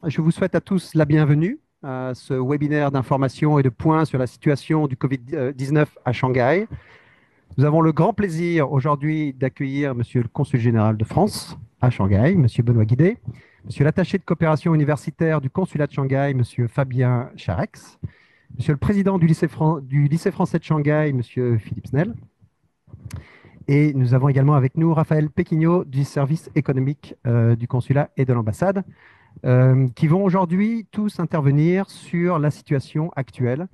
Je vous souhaite à tous la bienvenue à ce webinaire d'information et de points sur la situation du Covid-19 à Shanghai. Nous avons le grand plaisir aujourd'hui d'accueillir Monsieur le Consul général de France à Shanghai, Monsieur Benoît Guidé, Monsieur l'attaché de coopération universitaire du consulat de Shanghai, Monsieur Fabien Charex, Monsieur le président du lycée français de Shanghai, Monsieur Philippe Snell, et nous avons également avec nous Raphaël Péquignot du service économique du consulat et de l'ambassade, qui vont aujourd'hui tous intervenir sur la situation actuelle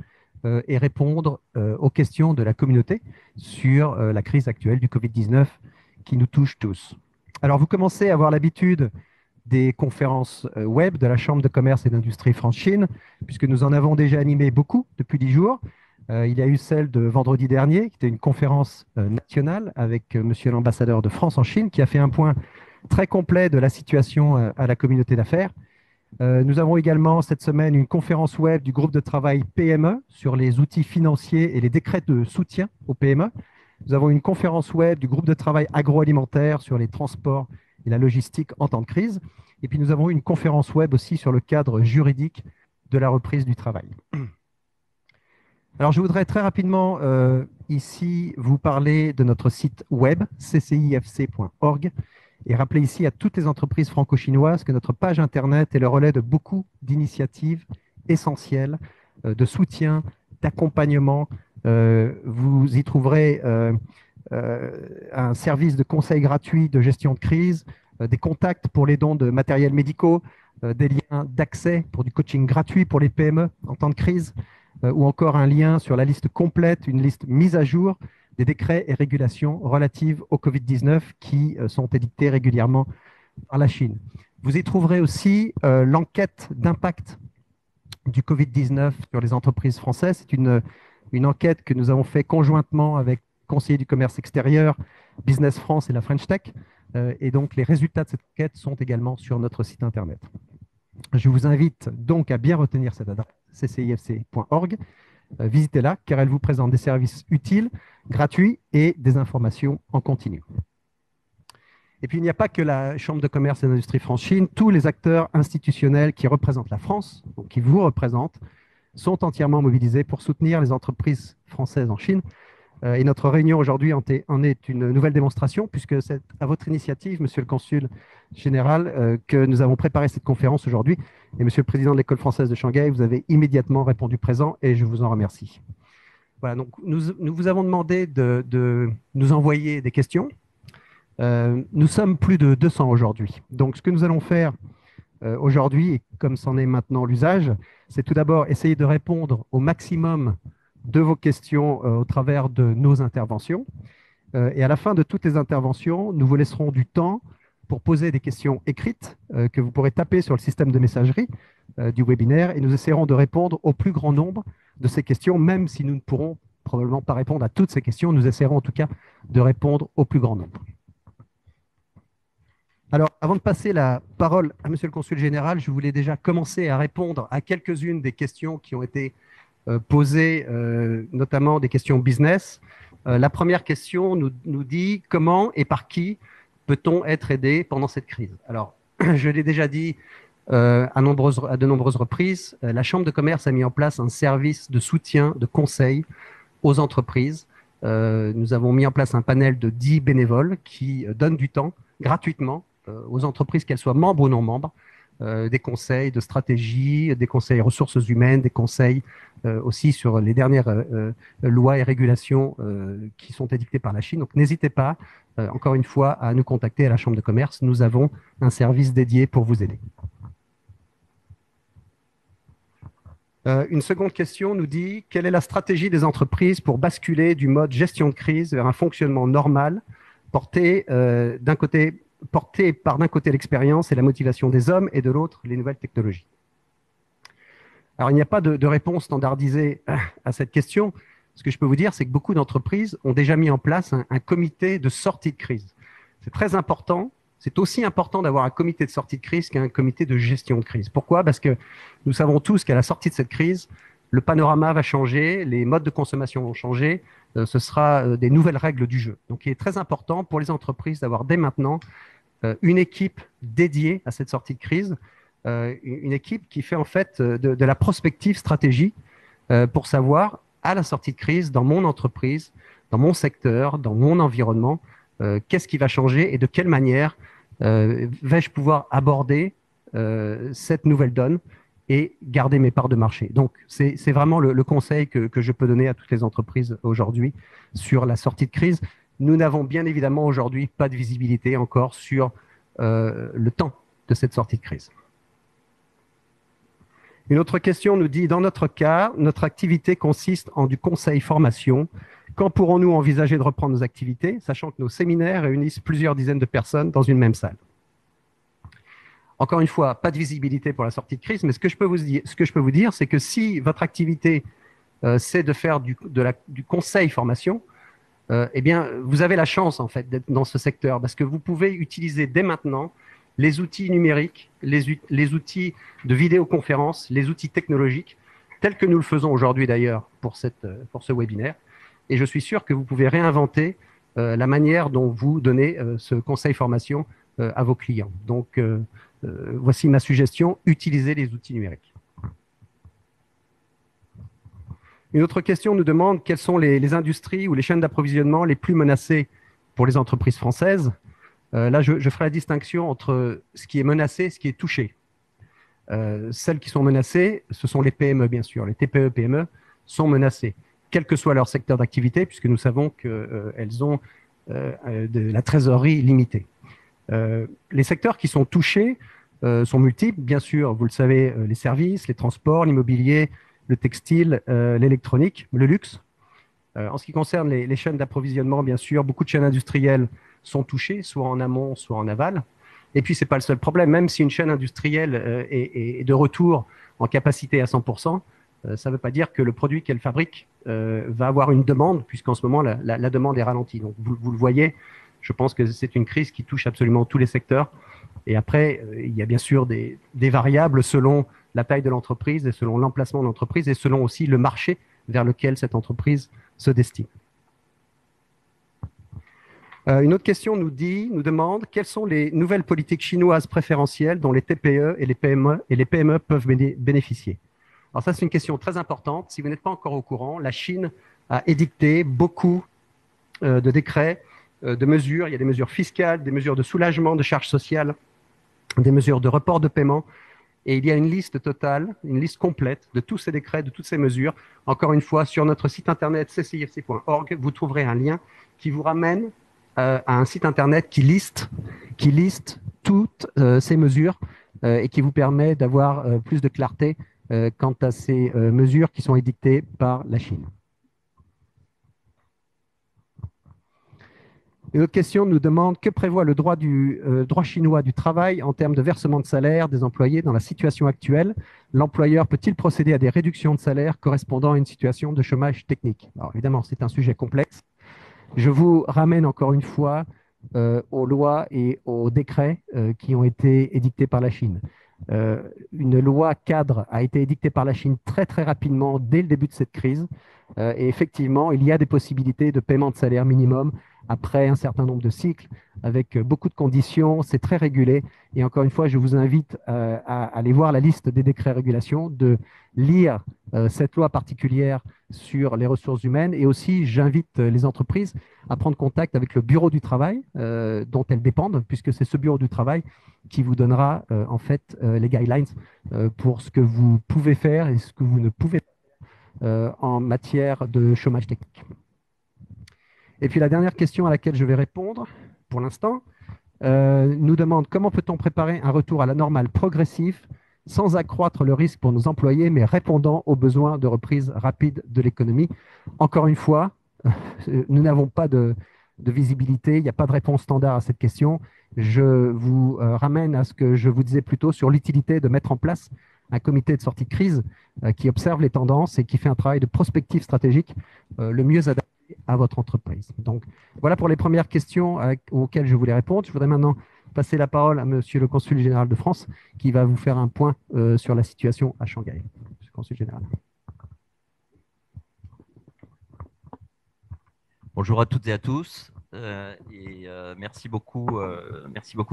et répondre aux questions de la communauté sur la crise actuelle du Covid-19 qui nous touche tous. Alors, vous commencez à avoir l'habitude des conférences web de la Chambre de commerce et d'industrie France-Chine, puisque nous en avons déjà animé beaucoup depuis 10 jours. Il y a eu celle de vendredi dernier, qui était une conférence nationale avec monsieur l'ambassadeur de France en Chine, qui a fait un point très complet de la situation à la communauté d'affaires. Nous avons également cette semaine une conférence web du groupe de travail PME sur les outils financiers et les décrets de soutien aux PME. Nous avons une conférence web du groupe de travail agroalimentaire sur les transports et la logistique en temps de crise. Et puis nous avons une conférence web aussi sur le cadre juridique de la reprise du travail. Alors je voudrais très rapidement ici vous parler de notre site web ccifc.org et rappeler ici à toutes les entreprises franco-chinoises que notre page Internet est le relais de beaucoup d'initiatives essentielles de soutien, d'accompagnement. Vous y trouverez un service de conseil gratuit de gestion de crise, des contacts pour les dons de matériels médicaux, des liens d'accès pour du coaching gratuit pour les PME en temps de crise, ou encore un lien sur la liste complète, une liste mise à jour des décrets et régulations relatives au Covid-19 qui sont édictés régulièrement par la Chine. Vous y trouverez aussi l'enquête d'impact du Covid-19 sur les entreprises françaises. C'est une enquête que nous avons faite conjointement avec le conseiller du commerce extérieur, Business France et la French Tech. Et donc, les résultats de cette enquête sont également sur notre site Internet. Je vous invite donc à bien retenir cette adresse, ccifc.org. Visitez-la car elle vous présente des services utiles, gratuits et des informations en continu. Et puis, il n'y a pas que la Chambre de commerce et d'industrie France-Chine. Tous les acteurs institutionnels qui représentent la France, donc qui vous représentent, sont entièrement mobilisés pour soutenir les entreprises françaises en Chine. Et notre réunion aujourd'hui en est une nouvelle démonstration, puisque c'est à votre initiative, Monsieur le Consul général, que nous avons préparé cette conférence aujourd'hui. Et Monsieur le Président de l'École française de Shanghai, vous avez immédiatement répondu présent et je vous en remercie. Voilà, donc nous vous avons demandé de nous envoyer des questions. Nous sommes plus de 200 aujourd'hui. Donc ce que nous allons faire aujourd'hui, et comme c'en est maintenant l'usage, c'est tout d'abord essayer de répondre au maximum de vos questions au travers de nos interventions. Et à la fin de toutes les interventions, nous vous laisserons du temps pour poser des questions écrites que vous pourrez taper sur le système de messagerie du webinaire et nous essaierons de répondre au plus grand nombre de ces questions, même si nous ne pourrons probablement pas répondre à toutes ces questions, nous essaierons en tout cas de répondre au plus grand nombre. Alors, avant de passer la parole à Monsieur le Consul général, je voulais déjà commencer à répondre à quelques-unes des questions qui ont été posées, notamment des questions business. La première question nous dit comment et par qui peut-on être aidé pendant cette crise? Alors, je l'ai déjà dit à de nombreuses reprises, la Chambre de commerce a mis en place un service de soutien, de conseil aux entreprises. Nous avons mis en place un panel de 10 bénévoles qui donnent du temps gratuitement aux entreprises, qu'elles soient membres ou non membres, des conseils de stratégie, des conseils ressources humaines, des conseils aussi sur les dernières lois et régulations qui sont édictées par la Chine. Donc n'hésitez pas, encore une fois, à nous contacter à la Chambre de commerce. Nous avons un service dédié pour vous aider. Une seconde question nous dit quelle est la stratégie des entreprises pour basculer du mode gestion de crise vers un fonctionnement normal porté par d'un côté l'expérience et la motivation des hommes et de l'autre les nouvelles technologies. Alors il n'y a pas de réponse standardisée à cette question. Ce que je peux vous dire, c'est que beaucoup d'entreprises ont déjà mis en place un comité de sortie de crise. C'est très important. C'est aussi important d'avoir un comité de sortie de crise qu'un comité de gestion de crise. Pourquoi? Parce que nous savons tous qu'à la sortie de cette crise, le panorama va changer, les modes de consommation vont changer, ce sera des nouvelles règles du jeu. Donc il est très important pour les entreprises d'avoir dès maintenant une équipe dédiée à cette sortie de crise une équipe qui fait en fait de la prospective stratégie pour savoir, à la sortie de crise, dans mon entreprise, dans mon secteur, dans mon environnement, qu'est-ce qui va changer et de quelle manière vais-je pouvoir aborder cette nouvelle donne et garder mes parts de marché. Donc, c'est vraiment le conseil que je peux donner à toutes les entreprises aujourd'hui sur la sortie de crise. Nous n'avons bien évidemment aujourd'hui pas de visibilité encore sur le temps de cette sortie de crise. Une autre question nous dit, dans notre cas, notre activité consiste en du conseil-formation. Quand pourrons-nous envisager de reprendre nos activités, sachant que nos séminaires réunissent plusieurs dizaines de personnes dans une même salle? Encore une fois, pas de visibilité pour la sortie de crise, mais ce que je peux vous dire, c'est que si votre activité, c'est de faire du conseil-formation, eh bien, vous avez la chance en fait d'être dans ce secteur parce que vous pouvez utiliser dès maintenant les outils numériques, les outils de vidéoconférence, les outils technologiques, tels que nous le faisons aujourd'hui d'ailleurs pour ce webinaire. Et je suis sûr que vous pouvez réinventer la manière dont vous donnez ce conseil formation à vos clients. Donc, voici ma suggestion, utilisez les outils numériques. Une autre question nous demande quelles sont les industries ou les chaînes d'approvisionnement les plus menacées pour les entreprises françaises. Là, je ferai la distinction entre ce qui est menacé et ce qui est touché. Celles qui sont menacées, ce sont les PME, bien sûr. Les TPE, PME sont menacées, quel que soit leur secteur d'activité, puisque nous savons qu'elles ont de la trésorerie limitée. Les secteurs qui sont touchés sont multiples, bien sûr, vous le savez, les services, les transports, l'immobilier, le textile, l'électronique, le luxe. En ce qui concerne les chaînes d'approvisionnement, bien sûr, beaucoup de chaînes industrielles sont touchées, soit en amont, soit en aval. Et puis, ce n'est pas le seul problème. Même si une chaîne industrielle est de retour en capacité à 100%, ça ne veut pas dire que le produit qu'elle fabrique va avoir une demande, puisqu'en ce moment, la demande est ralentie. Donc, vous le voyez, je pense que c'est une crise qui touche absolument tous les secteurs. Et après, il y a bien sûr des variables selon la taille de l'entreprise et selon l'emplacement de l'entreprise et selon aussi le marché vers lequel cette entreprise se destine. Une autre question nous demande quelles sont les nouvelles politiques chinoises préférentielles dont les TPE et les PME peuvent bénéficier. Alors ça, c'est une question très importante. Si vous n'êtes pas encore au courant, la Chine a édicté beaucoup de décrets, de mesures. Il y a des mesures fiscales, des mesures de soulagement de charges sociales, des mesures de report de paiement. Et il y a une liste totale, une liste complète de tous ces décrets, de toutes ces mesures. Encore une fois, sur notre site internet ccifc.org, vous trouverez un lien qui vous ramène à un site internet qui liste toutes ces mesures et qui vous permet d'avoir plus de clarté quant à ces mesures qui sont édictées par la Chine. Une autre question nous demande que prévoit le droit chinois du travail en termes de versement de salaire des employés dans la situation actuelle. L'employeur peut-il procéder à des réductions de salaire correspondant à une situation de chômage technique? Alors évidemment, c'est un sujet complexe. Je vous ramène encore une fois aux lois et aux décrets qui ont été édictés par la Chine. Une loi cadre a été édictée par la Chine très très rapidement dès le début de cette crise. Et effectivement, il y a des possibilités de paiement de salaire minimum après un certain nombre de cycles, avec beaucoup de conditions, c'est très régulé. Et encore une fois, je vous invite à aller voir la liste des décrets régulation, de lire cette loi particulière sur les ressources humaines. Et aussi, j'invite les entreprises à prendre contact avec le bureau du travail dont elles dépendent, puisque c'est ce bureau du travail qui vous donnera en fait les guidelines pour ce que vous pouvez faire et ce que vous ne pouvez pas en matière de chômage technique. Et puis la dernière question à laquelle je vais répondre pour l'instant nous demande comment peut-on préparer un retour à la normale progressif sans accroître le risque pour nos employés, mais répondant aux besoins de reprise rapide de l'économie. Encore une fois, nous n'avons pas de visibilité, il n'y a pas de réponse standard à cette question. Je vous ramène à ce que je vous disais plus tôt sur l'utilité de mettre en place un comité de sortie de crise qui observe les tendances et qui fait un travail de prospective stratégique le mieux adapté à votre entreprise. Donc, voilà pour les premières questions auxquelles je voulais répondre. Je voudrais maintenant passer la parole à Monsieur le Consul général de France qui va vous faire un point sur la situation à Shanghai. Monsieur le Consul général. Bonjour à toutes et à tous. merci beaucoup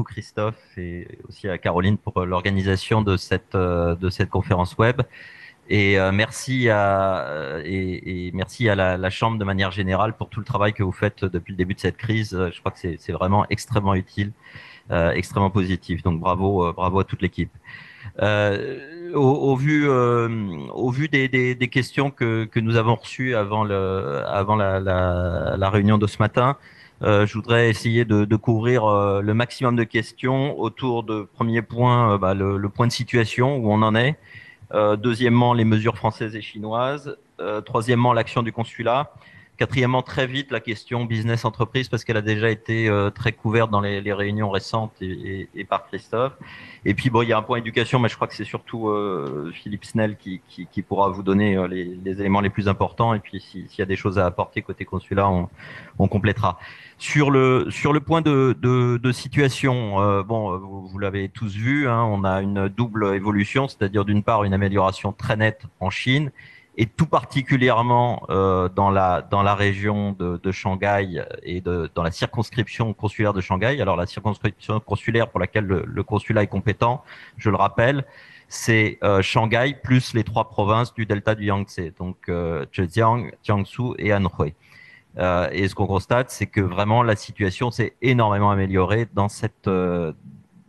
Christophe et aussi à Caroline pour l'organisation de cette conférence web. Et merci à la Chambre de manière générale pour tout le travail que vous faites depuis le début de cette crise. Je crois que c'est vraiment extrêmement utile, extrêmement positif. Donc bravo à toute l'équipe. Au vu des questions que nous avons reçues avant la réunion de ce matin, je voudrais essayer de couvrir le maximum de questions autour de premier point, le point de situation où on en est. Deuxièmement, les mesures françaises et chinoises. Troisièmement, l'action du consulat. Quatrièmement, très vite, la question business-entreprise, parce qu'elle a déjà été très couverte dans les réunions récentes et par Christophe. Et puis, bon, il y a un point éducation, mais je crois que c'est surtout Philippe Snell qui pourra vous donner les éléments les plus importants. Et puis, s'il y a des choses à apporter côté consulat, on complétera. Sur le point de situation, vous l'avez tous vu, hein, on a une double évolution, c'est-à-dire d'une part une amélioration très nette en Chine, et tout particulièrement dans la région de Shanghai et dans la circonscription consulaire de Shanghai. Alors la circonscription consulaire pour laquelle le consulat est compétent, je le rappelle, c'est Shanghai plus les trois provinces du delta du Yangtze, donc Zhejiang, Jiangsu et Anhui. Et ce qu'on constate, c'est que vraiment la situation s'est énormément améliorée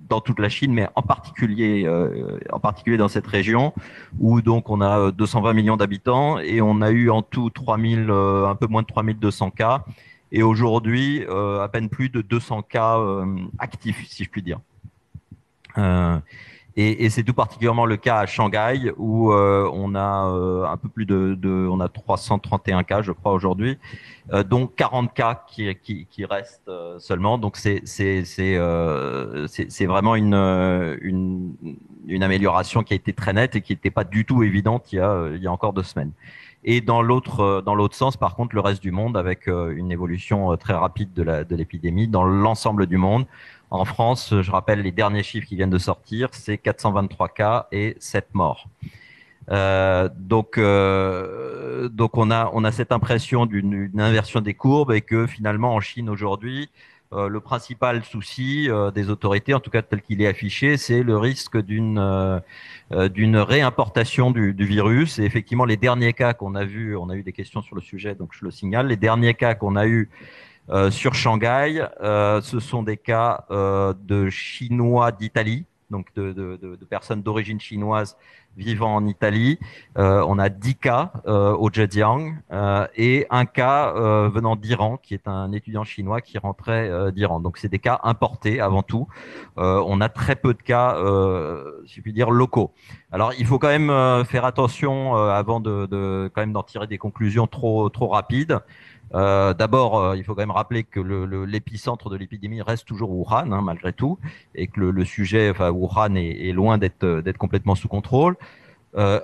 dans toute la Chine, mais en particulier dans cette région où donc on a 220 millions d'habitants et on a eu en tout 3000, un peu moins de 3200 cas. Et aujourd'hui, à peine plus de 200 cas actifs, si je puis dire. Et c'est tout particulièrement le cas à Shanghai où on a un peu plus on a 331 cas, je crois, aujourd'hui, donc 40 cas qui restent seulement. Donc c'est vraiment une amélioration qui a été très nette et qui n'était pas du tout évidente il y a encore 2 semaines. Et dans l'autre sens, par contre, le reste du monde avec une évolution très rapide de l'épidémie dans l'ensemble du monde. En France, je rappelle les derniers chiffres qui viennent de sortir, c'est 423 cas et 7 morts. Donc on a cette impression d'une inversion des courbes et que finalement en Chine aujourd'hui, le principal souci des autorités, en tout cas tel qu'il est affiché, c'est le risque d'une réimportation du virus. Et effectivement, les derniers cas qu'on a vus, on a eu des questions sur le sujet, donc je le signale, les derniers cas qu'on a eus sur Shanghai, ce sont des cas de Chinois d'Italie, donc de personnes d'origine chinoise vivant en Italie. On a 10 cas au Zhejiang et un cas venant d'Iran, qui est un étudiant chinois qui rentrait d'Iran. Donc c'est des cas importés avant tout. On a très peu de cas, si je puis dire, locaux. Alors il faut quand même faire attention avant quand même d'en tirer des conclusions trop rapides. D'abord, il faut quand même rappeler que l'épicentre de l'épidémie reste toujours Wuhan, hein, malgré tout, et que le sujet, enfin, Wuhan est loin d'être complètement sous contrôle.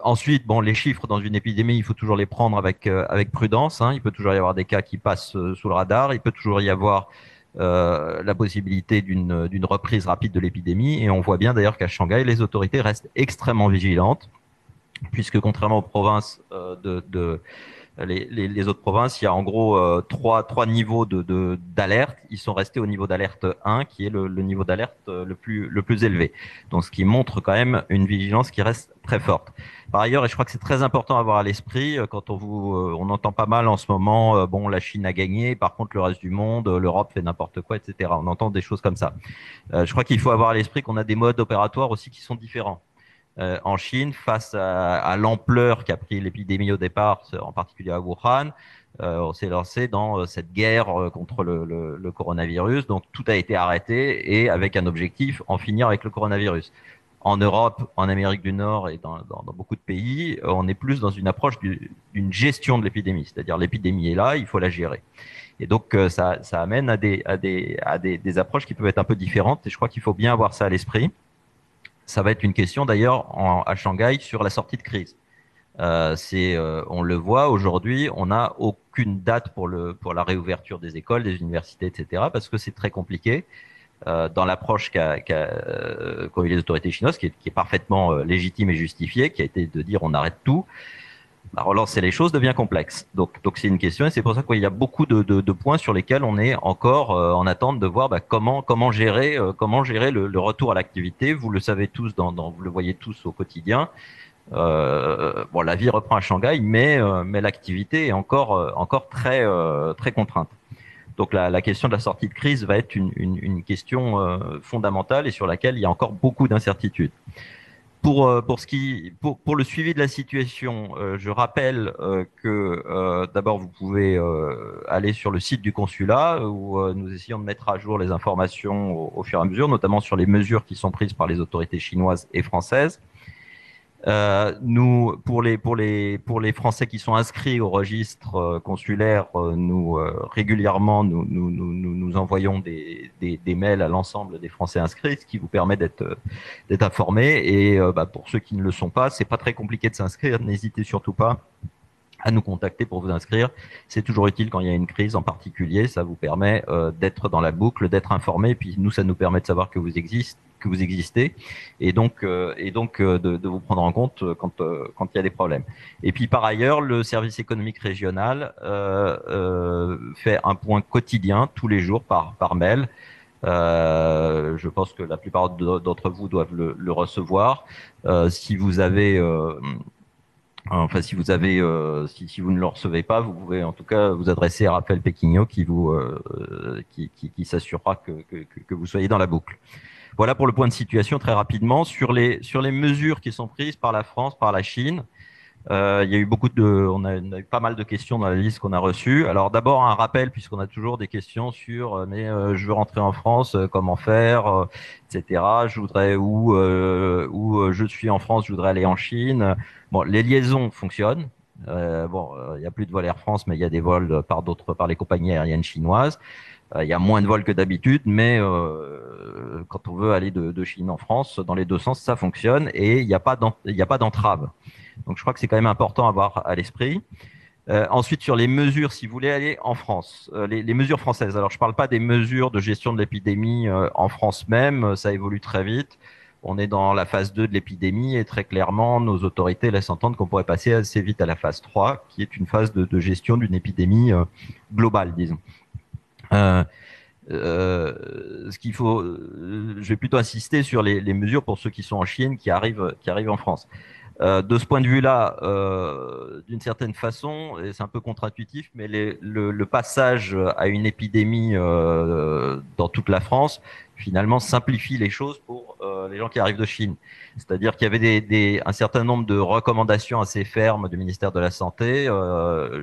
Ensuite, bon, les chiffres dans une épidémie, il faut toujours les prendre avec prudence, hein. Il peut toujours y avoir des cas qui passent sous le radar. Il peut toujours y avoir la possibilité d'une reprise rapide de l'épidémie. Et on voit bien d'ailleurs qu'à Shanghai, les autorités restent extrêmement vigilantes, puisque contrairement aux provinces les autres provinces, il y a en gros trois niveaux d'alerte. Ils sont restés au niveau d'alerte 1, qui est le niveau d'alerte le plus élevé. Donc, ce qui montre quand même une vigilance qui reste très forte. Par ailleurs, et je crois que c'est très important à avoir à l'esprit, quand on entend pas mal en ce moment, bon, la Chine a gagné, par contre le reste du monde, l'Europe fait n'importe quoi, etc. On entend des choses comme ça. Je crois qu'il faut avoir à l'esprit qu'on a des modes opératoires aussi qui sont différents en Chine face à l'ampleur qu'a pris l'épidémie au départ, en particulier à Wuhan. On s'est lancé dans cette guerre contre le coronavirus. Donc tout a été arrêté et avec un objectif, en finir avec le coronavirus. En Europe, en Amérique du Nord et dans beaucoup de pays, on est plus dans une approche d'une gestion de l'épidémie. C'est-à-dire l'épidémie est là, il faut la gérer. Et donc ça amène à des approches qui peuvent être un peu différentes. Et je crois qu'il faut bien avoir ça à l'esprit. Ça va être une question d'ailleurs à Shanghai sur la sortie de crise. On le voit aujourd'hui, on n'a aucune date pour la réouverture des écoles, des universités, etc. parce que c'est très compliqué dans l'approche qu'ont eu les autorités chinoises, qui est parfaitement légitime et justifiée, qui a été de dire on arrête tout. bah, relancer les choses devient complexe. Donc c'est une question et c'est pour ça qu'il y a beaucoup de points sur lesquels on est encore en attente de voir comment gérer le retour à l'activité. Vous le savez tous, vous le voyez tous au quotidien. Bon, la vie reprend à Shanghai, mais l'activité est encore très contrainte. Donc la question de la sortie de crise va être une question fondamentale et sur laquelle il y a encore beaucoup d'incertitudes. Pour le suivi de la situation, je rappelle que d'abord vous pouvez aller sur le site du consulat où nous essayons de mettre à jour les informations au fur et à mesure, notamment sur les mesures qui sont prises par les autorités chinoises et françaises. Nous, pour les Français qui sont inscrits au registre consulaire, régulièrement nous envoyons des mails à l'ensemble des Français inscrits, ce qui vous permet d'être informés. Et pour ceux qui ne le sont pas, c'est pas très compliqué de s'inscrire. N'hésitez surtout pas à nous contacter pour vous inscrire. C'est toujours utile quand il y a une crise en particulier. Ça vous permet d'être dans la boucle, d'être informé. Puis nous, ça nous permet de savoir que vous existez, et donc de vous prendre en compte quand il y a des problèmes. Et puis par ailleurs, le service économique régional fait un point quotidien tous les jours par mail. Je pense que la plupart d'entre vous doivent le recevoir. Si vous avez Enfin, si vous ne le recevez pas, vous pouvez en tout cas vous adresser à Raphaël Péquignot qui s'assurera que vous soyez dans la boucle. Voilà pour le point de situation très rapidement. Sur les mesures qui sont prises par la France, par la Chine, il y a eu on a eu pas mal de questions dans la liste qu'on a reçue. Alors d'abord un rappel, puisqu'on a toujours des questions sur je veux rentrer en France, comment faire, etc. Je voudrais je suis en France, je voudrais aller en Chine. Bon, les liaisons fonctionnent. Il n'y a plus de vols Air France, mais il y a des vols par les compagnies aériennes chinoises. Il y a moins de vols que d'habitude, mais quand on veut aller de Chine en France, dans les deux sens, ça fonctionne et il n'y a pas d'entrave. Donc je crois que c'est quand même important à avoir à l'esprit. Ensuite, sur les mesures, si vous voulez aller en France, les mesures françaises. Alors je ne parle pas des mesures de gestion de l'épidémie en France même, ça évolue très vite. On est dans la phase 2 de l'épidémie et très clairement, nos autorités laissent entendre qu'on pourrait passer assez vite à la phase 3, qui est une phase de gestion d'une épidémie globale, disons. Ce qu'il faut, je vais plutôt insister sur les mesures pour ceux qui sont en Chine, qui arrivent en France. De ce point de vue-là, d'une certaine façon, et c'est un peu contre-intuitif, mais le passage à une épidémie dans toute la France, finalement, simplifie les choses pour les gens qui arrivent de Chine. C'est-à-dire qu'il y avait un certain nombre de recommandations assez fermes du ministère de la Santé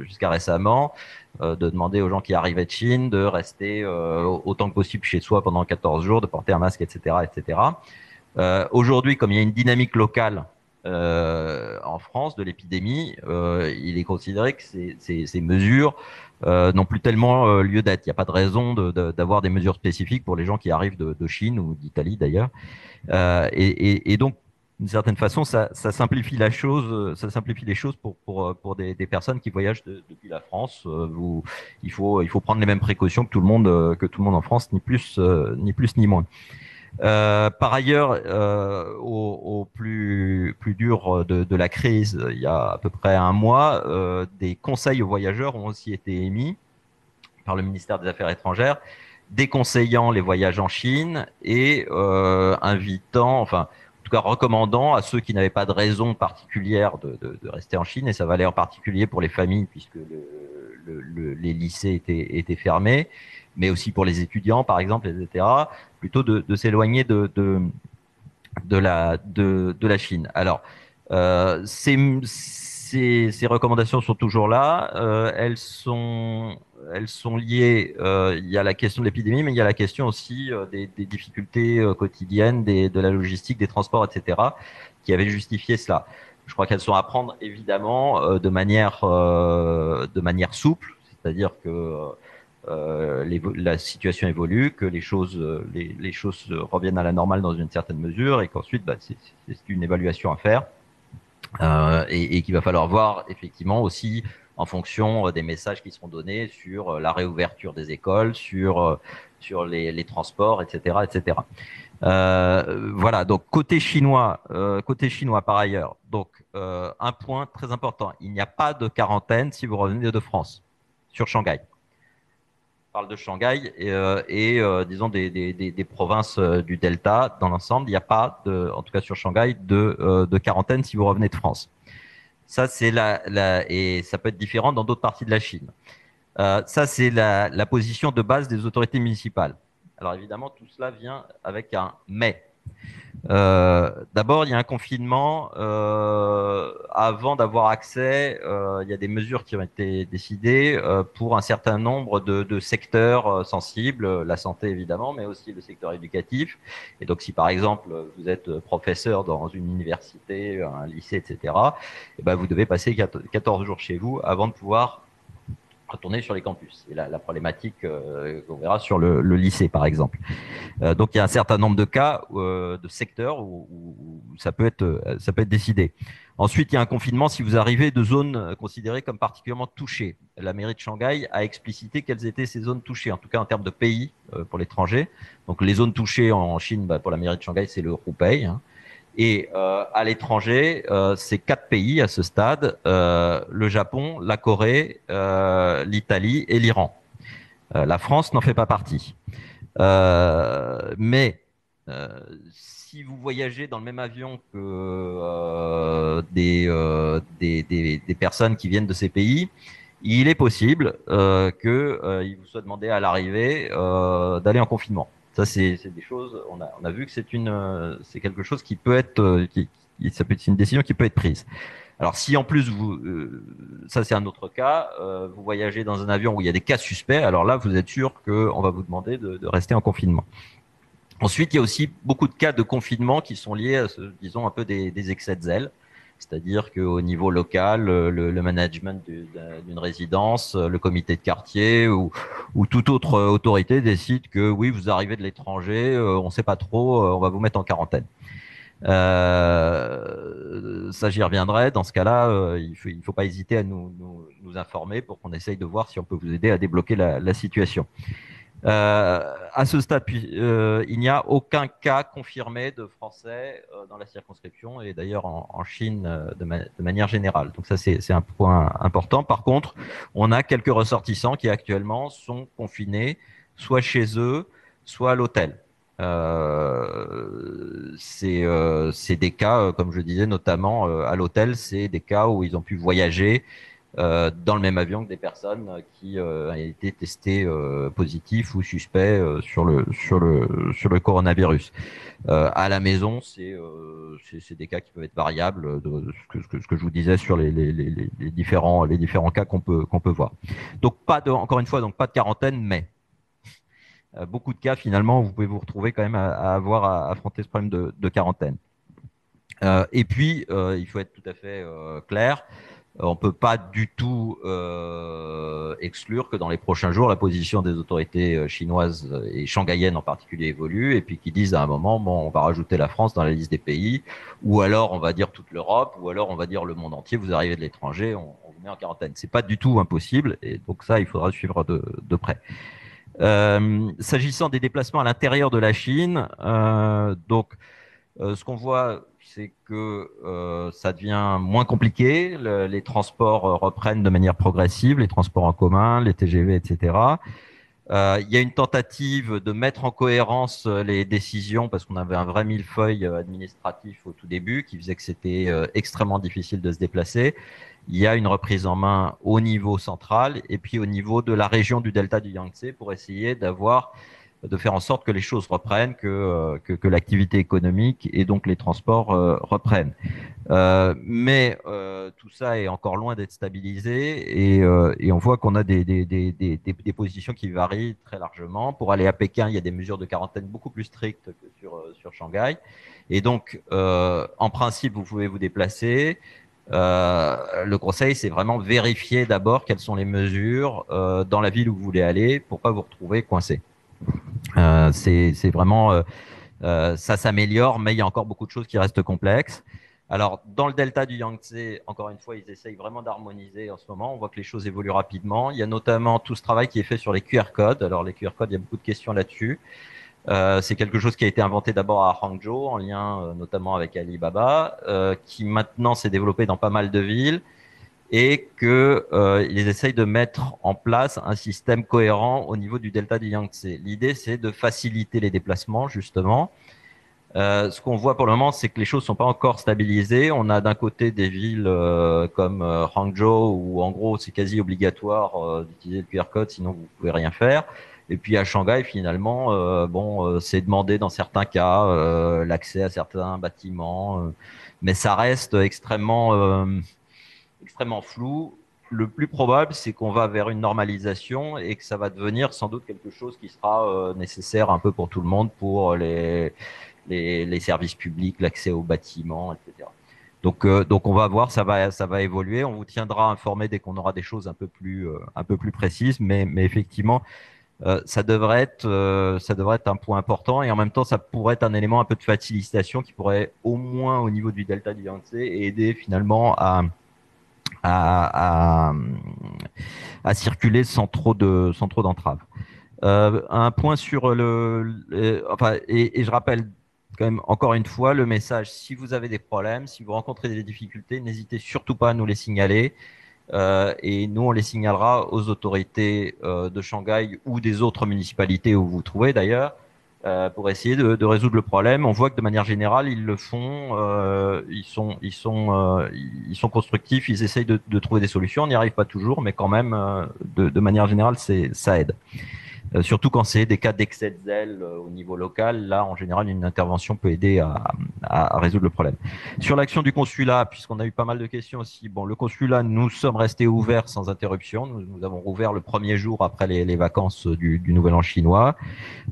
jusqu'à récemment, de demander aux gens qui arrivaient de Chine de rester autant que possible chez soi pendant 14 jours, de porter un masque, etc., etc. Aujourd'hui, comme il y a une dynamique locale en France de l'épidémie, il est considéré que ces mesures n'ont plus tellement lieu d'être. Il n'y a pas de raison d'avoir des mesures spécifiques pour les gens qui arrivent de Chine ou d'Italie d'ailleurs. Et donc, d'une certaine façon, ça simplifie la chose, ça simplifie les choses pour des personnes qui voyagent depuis la France. Il faut prendre les mêmes précautions que tout le monde en France, ni plus ni moins. Par ailleurs, au plus dur de la crise, il y a à peu près un mois, des conseils aux voyageurs ont aussi été émis par le ministère des Affaires étrangères, déconseillant les voyages en Chine et invitant, enfin, en tout cas recommandant à ceux qui n'avaient pas de raison particulière de rester en Chine, et ça valait en particulier pour les familles puisque les lycées étaient fermés, mais aussi pour les étudiants, par exemple, etc., plutôt de s'éloigner de la Chine. Alors, ces recommandations sont toujours là. Elles sont liées. Il y a la question de l'épidémie, mais il y a la question aussi des difficultés quotidiennes, de la logistique, des transports, etc., qui avaient justifié cela. Je crois qu'elles sont à prendre évidemment de manière souple, c'est-à-dire que la situation évolue, que les choses reviennent à la normale dans une certaine mesure, et qu'ensuite, c'est une évaluation à faire, et qu'il va falloir voir effectivement aussi en fonction des messages qui seront donnés sur la réouverture des écoles, sur les transports, etc., etc. Voilà, donc côté chinois par ailleurs. Donc, un point très important, il n'y a pas de quarantaine si vous revenez de France sur Shanghai. On parle de Shanghai disons des provinces du Delta dans l'ensemble. Il n'y a pas, en tout cas sur Shanghai, de quarantaine si vous revenez de France. Ça, c'est et ça peut être différent dans d'autres parties de la Chine. Ça, c'est la position de base des autorités municipales. Alors évidemment, tout cela vient avec un mais. D'abord, il y a un confinement. Avant d'avoir accès, il y a des mesures qui ont été décidées pour un certain nombre de secteurs sensibles, la santé évidemment, mais aussi le secteur éducatif. Et donc, si par exemple vous êtes professeur dans une université, un lycée, etc., eh ben, vous devez passer 14 jours chez vous avant de pouvoir retourner sur les campus. Et la problématique qu'on verra sur le lycée, par exemple. Donc, il y a un certain nombre de cas, de secteurs où ça peut être décidé. Ensuite, il y a un confinement si vous arrivez de zones considérées comme particulièrement touchées. La mairie de Shanghai a explicité quelles étaient ces zones touchées, en tout cas en termes de pays pour l'étranger. Donc, les zones touchées en Chine, pour la mairie de Shanghai, c'est le Hubei. Hein. Et à l'étranger, c'est 4 pays à ce stade, le Japon, la Corée, l'Italie et l'Iran. La France n'en fait pas partie. Mais si vous voyagez dans le même avion que des personnes qui viennent de ces pays, il est possible qu'il vous soit demandé à l'arrivée d'aller en confinement. Ça, c'est des choses. On a vu que c'est quelque chose qui peut être, ça peut être une décision qui peut être prise. Alors, si en plus ça c'est un autre cas, vous voyagez dans un avion où il y a des cas suspects, alors là, vous êtes sûr qu'on va vous demander de rester en confinement. Ensuite, il y a aussi beaucoup de cas de confinement qui sont liés à, disons, un peu des excès de zèle. C'est-à-dire qu'au niveau local, le management d'une résidence, le comité de quartier ou toute autre autorité décide que oui, vous arrivez de l'étranger, on ne sait pas trop, on va vous mettre en quarantaine. Ça, j'y reviendrai. Dans ce cas-là, il faut pas hésiter à nous informer pour qu'on essaye de voir si on peut vous aider à débloquer la situation. À ce stade, il n'y a aucun cas confirmé de Français dans la circonscription et d'ailleurs en Chine de manière générale. Donc ça, c'est un point important. Par contre, on a quelques ressortissants qui actuellement sont confinés, soit chez eux, soit à l'hôtel. C'est des cas, comme je disais, notamment à l'hôtel, c'est des cas où ils ont pu voyager dans le même avion que des personnes qui ont été testées positifs ou suspects sur le coronavirus. À la maison, c'est des cas qui peuvent être variables de ce que je vous disais sur les différents cas qu'on peut voir. Donc encore une fois, donc pas de quarantaine, mais beaucoup de cas finalement, vous pouvez vous retrouver quand même à avoir à affronter ce problème de quarantaine. Et puis, il faut être tout à fait clair. On ne peut pas du tout exclure que dans les prochains jours, la position des autorités chinoises et shanghaïennes en particulier évolue, et puis qu'ils disent à un moment, bon, on va rajouter la France dans la liste des pays, ou alors on va dire toute l'Europe, ou alors on va dire le monde entier, vous arrivez de l'étranger, on vous met en quarantaine. C'est pas du tout impossible, et donc ça, il faudra suivre de près. S'agissant des déplacements à l'intérieur de la Chine, ce qu'on voit, c'est que ça devient moins compliqué. Les transports reprennent de manière progressive, les transports en commun, les TGV, etc. Il y a une tentative de mettre en cohérence les décisions parce qu'on avait un vrai millefeuille administratif au tout début qui faisait que c'était extrêmement difficile de se déplacer. Il y a une reprise en main au niveau central et puis au niveau de la région du delta du Yangtze pour essayer de faire en sorte que les choses reprennent, que l'activité économique et donc les transports reprennent. Mais tout ça est encore loin d'être stabilisé et on voit qu'on a des positions qui varient très largement. Pour aller à Pékin, il y a des mesures de quarantaine beaucoup plus strictes que sur Shanghai. Et donc, en principe, vous pouvez vous déplacer. Le conseil, c'est vraiment vérifier d'abord quelles sont les mesures dans la ville où vous voulez aller pour pas vous retrouver coincé. C'est vraiment ça s'améliore, mais il y a encore beaucoup de choses qui restent complexes. Alors, dans le delta du Yangtze, encore une fois, ils essayent vraiment d'harmoniser en ce moment. On voit que les choses évoluent rapidement. Il y a notamment tout ce travail qui est fait sur les QR codes. Alors, les QR codes, il y a beaucoup de questions là-dessus. C'est quelque chose qui a été inventé d'abord à Hangzhou, en lien notamment avec Alibaba, qui maintenant s'est développé dans pas mal de villes et qu'ils essayent de mettre en place un système cohérent au niveau du delta du Yangtze. L'idée, c'est de faciliter les déplacements, justement. Ce qu'on voit pour le moment, c'est que les choses sont pas encore stabilisées. On a d'un côté des villes comme Hangzhou où en gros c'est quasi obligatoire d'utiliser le QR code, sinon vous pouvez rien faire. Et puis à Shanghai, finalement, c'est demandé dans certains cas l'accès à certains bâtiments, mais ça reste extrêmement flou. Le plus probable, c'est qu'on va vers une normalisation et que ça va devenir sans doute quelque chose qui sera nécessaire un peu pour tout le monde, pour les services publics, l'accès aux bâtiments, etc. Donc on va voir, ça va évoluer. On vous tiendra informé dès qu'on aura des choses un peu plus précises, mais effectivement, ça devrait être un point important et en même temps, ça pourrait être un élément un peu de facilitation qui pourrait, au moins au niveau du delta du Yangtze, aider finalement à, à, à circuler sans trop d'entraves. Un point sur et je rappelle quand même encore une fois le message, si vous avez des problèmes, si vous rencontrez des difficultés, n'hésitez surtout pas à nous les signaler. Et nous, on les signalera aux autorités de Shanghai ou des autres municipalités où vous vous trouvez d'ailleurs, pour essayer de résoudre le problème. On voit que de manière générale, ils le font, ils sont constructifs, ils essayent de trouver des solutions. On n'y arrive pas toujours, mais quand même, de manière générale, ça aide. Surtout quand c'est des cas d'excès de zèle au niveau local, là, en général, une intervention peut aider à résoudre le problème. Sur l'action du consulat, puisqu'on a eu pas mal de questions aussi, bon, le consulat, nous sommes restés ouverts sans interruption. Nous avons rouvert le premier jour après les vacances du Nouvel An chinois.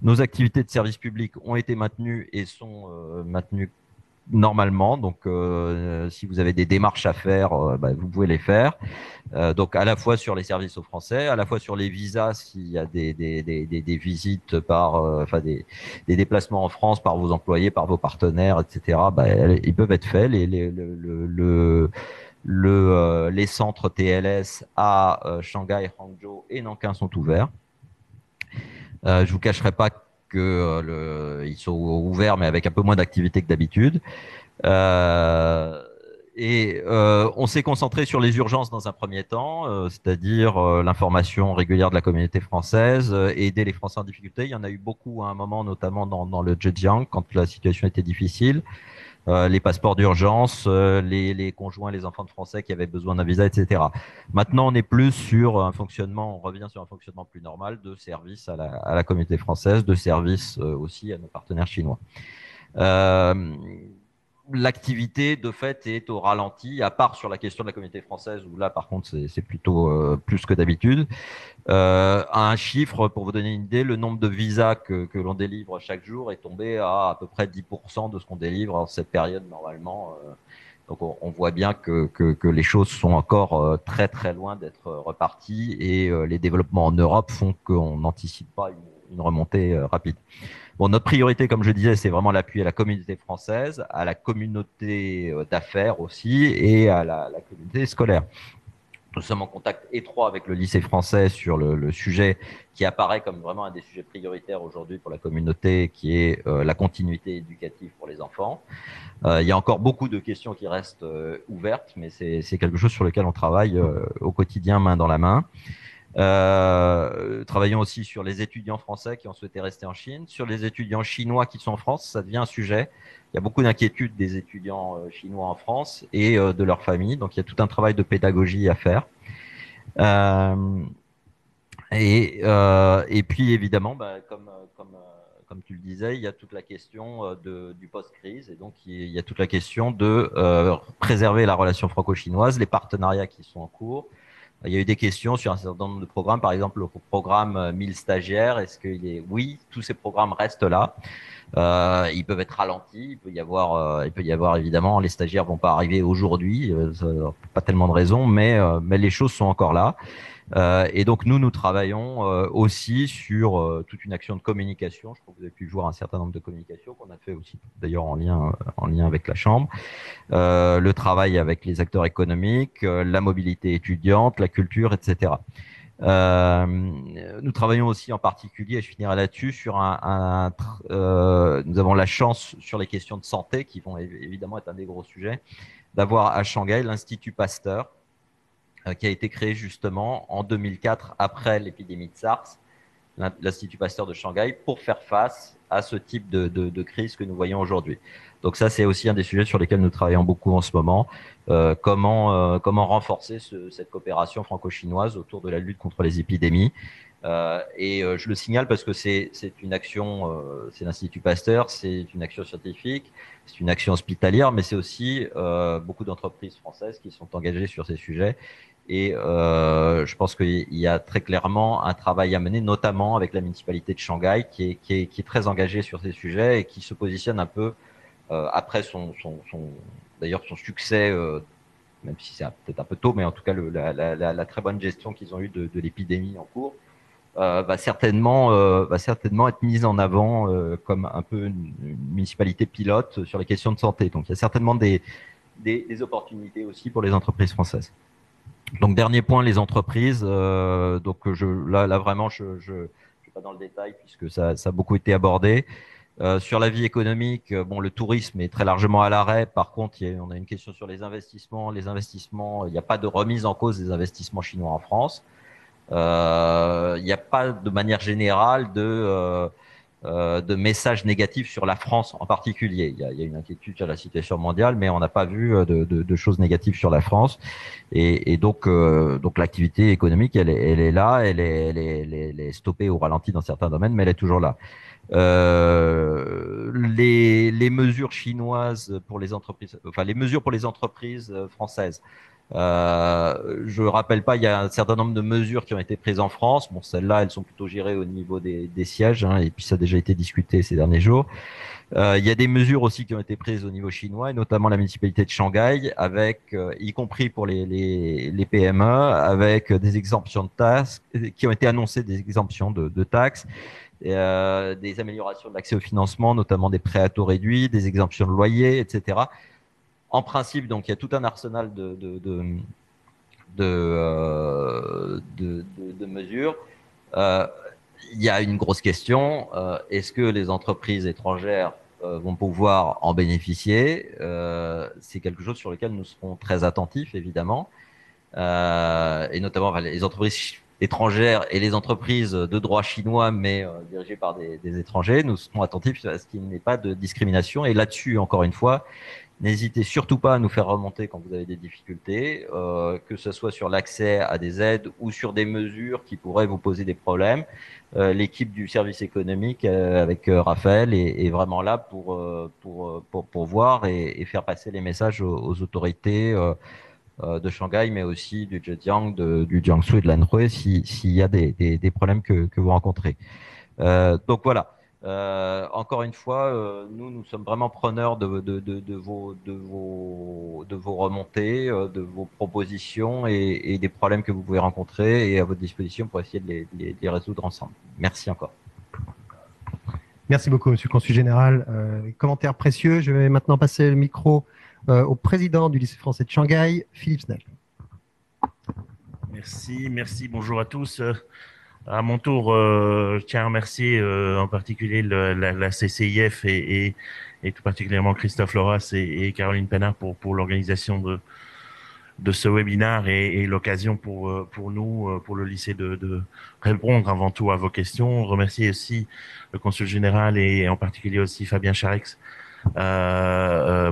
Nos activités de service public ont été maintenues et sont maintenues normalement. Donc, si vous avez des démarches à faire, vous pouvez les faire. Donc, à la fois sur les services aux Français, à la fois sur les visas, s'il y a des visites des déplacements en France par vos employés, par vos partenaires, etc. Ils peuvent être faits. Les centres TLS à Shanghai, Hangzhou et Nankin sont ouverts. Je vous cacherai pas que ils sont ouverts, mais avec un peu moins d'activité que d'habitude. On s'est concentré sur les urgences dans un premier temps, c'est-à-dire l'information régulière de la communauté française, aider les Français en difficulté. Il y en a eu beaucoup à un moment, notamment dans le Zhejiang, quand la situation était difficile. Les passeports d'urgence, les conjoints, les enfants de Français qui avaient besoin d'un visa, etc. Maintenant, on est plus sur un fonctionnement, on revient sur un fonctionnement plus normal de service à la communauté française, de service aussi à nos partenaires chinois. L'activité, de fait, est au ralenti, à part sur la question de la communauté française, où là, par contre, c'est plutôt plus que d'habitude. Un chiffre, pour vous donner une idée, le nombre de visas que l'on délivre chaque jour est tombé à peu près 10% de ce qu'on délivre en cette période, normalement. Donc, on voit bien que les choses sont encore très, très loin d'être reparties et les développements en Europe font qu'on n'anticipe pas une remontée rapide. Bon, notre priorité, comme je disais, c'est vraiment l'appui à la communauté française, à la communauté d'affaires aussi et à la communauté scolaire. Nous sommes en contact étroit avec le lycée français sur le sujet qui apparaît comme vraiment un des sujets prioritaires aujourd'hui pour la communauté, qui est la continuité éducative pour les enfants. Il y a encore beaucoup de questions qui restent ouvertes, mais c'est quelque chose sur lequel on travaille au quotidien, main dans la main. Travaillons aussi sur les étudiants français qui ont souhaité rester en Chine, sur les étudiants chinois qui sont en France, ça devient un sujet. Il y a beaucoup d'inquiétudes des étudiants chinois en France et de leurs familles, donc il y a tout un travail de pédagogie à faire. Et puis évidemment, comme tu le disais, il y a toute la question du post-crise, et donc il y a toute la question de préserver la relation franco-chinoise, les partenariats qui sont en cours. Il y a eu des questions sur un certain nombre de programmes, par exemple le programme 1000 stagiaires. Est-ce qu'il est oui, tous ces programmes restent là. Ils peuvent être ralentis. Il peut y avoir évidemment, les stagiaires vont pas arriver aujourd'hui, pas tellement de raisons, mais les choses sont encore là. Et donc nous travaillons aussi sur toute une action de communication. Je crois que vous avez pu voir un certain nombre de communications qu'on a fait aussi, d'ailleurs en lien avec la Chambre. Le travail avec les acteurs économiques, la mobilité étudiante, la culture, etc. Nous travaillons aussi en particulier, et je finirai là-dessus, sur nous avons la chance sur les questions de santé, qui vont évidemment être un des gros sujets, d'avoir à Shanghai l'Institut Pasteur, qui a été créé justement en 2004 après l'épidémie de SARS, l'Institut Pasteur de Shanghai, pour faire face à ce type de crise que nous voyons aujourd'hui. Donc ça, c'est aussi un des sujets sur lesquels nous travaillons beaucoup en ce moment. Comment renforcer cette coopération franco-chinoise autour de la lutte contre les épidémies. Je le signale parce que c'est une action, c'est l'Institut Pasteur, c'est une action scientifique, c'est une action hospitalière, mais c'est aussi beaucoup d'entreprises françaises qui sont engagées sur ces sujets. Et je pense qu'il y a très clairement un travail à mener, notamment avec la municipalité de Shanghai, qui est très engagée sur ces sujets et qui se positionne un peu après d'ailleurs son succès, même si c'est peut-être un peu tôt, mais en tout cas la très bonne gestion qu'ils ont eue de l'épidémie en cours, va certainement être mise en avant comme un peu une municipalité pilote sur les questions de santé. Donc il y a certainement des opportunités aussi pour les entreprises françaises. Donc dernier point, les entreprises. Donc là vraiment je vais pas dans le détail puisque ça a beaucoup été abordé. Sur la vie économique, bon, le tourisme est très largement à l'arrêt. Par contre, on a une question sur les investissements. Les investissements, il n'y a pas de remise en cause des investissements chinois en France. Il n'y a pas de manière générale de messages négatifs sur la France en particulier. Il y a une inquiétude sur la situation mondiale, mais on n'a pas vu de choses négatives sur la France. Et donc l'activité économique, elle est là, elle est stoppée ou ralentie dans certains domaines, mais elle est toujours là. Les mesures chinoises pour les entreprises, enfin les mesures pour les entreprises françaises. Je rappelle pas, il y a un certain nombre de mesures qui ont été prises en France. Bon, celles-là, elles sont plutôt gérées au niveau des sièges, hein, et puis ça a déjà été discuté ces derniers jours. Il y a des mesures aussi qui ont été prises au niveau chinois, et notamment la municipalité de Shanghai, avec, y compris pour les PME, avec des exemptions de taxes qui ont été annoncées, des exemptions de taxes, des améliorations de l'accès au financement, notamment des prêts à taux réduits, des exemptions de loyer, etc. En principe, donc, il y a tout un arsenal de mesures. Il y a une grosse question. Est-ce que les entreprises étrangères vont pouvoir en bénéficier? C'est quelque chose sur lequel nous serons très attentifs, évidemment. Et notamment les entreprises étrangères et les entreprises de droit chinois, mais dirigées par des étrangers. Nous serons attentifs à ce qu'il n'y ait pas de discrimination. Et là-dessus, encore une fois, n'hésitez surtout pas à nous faire remonter quand vous avez des difficultés, que ce soit sur l'accès à des aides ou sur des mesures qui pourraient vous poser des problèmes. L'équipe du service économique avec Raphaël est vraiment là pour voir et faire passer les messages aux autorités de Shanghai, mais aussi du Zhejiang, du Jiangsu et de l'Anhui, s'il y a des problèmes que vous rencontrez. Donc voilà. Encore une fois, nous sommes vraiment preneurs de vos remontées, de vos propositions et des problèmes que vous pouvez rencontrer, et à votre disposition pour essayer de les résoudre ensemble. Merci encore. Merci beaucoup, Monsieur le Consul Général. Commentaire précieux. Je vais maintenant passer le micro au président du lycée français de Shanghai, Philippe Snell. Merci. Bonjour à tous. À mon tour, je tiens à remercier en particulier la CCIF et tout particulièrement Christophe Loras et Caroline Pénard pour l'organisation de ce webinaire et l'occasion pour nous, pour le lycée, de répondre avant tout à vos questions. Remercier aussi le consul général et en particulier aussi Fabien Charex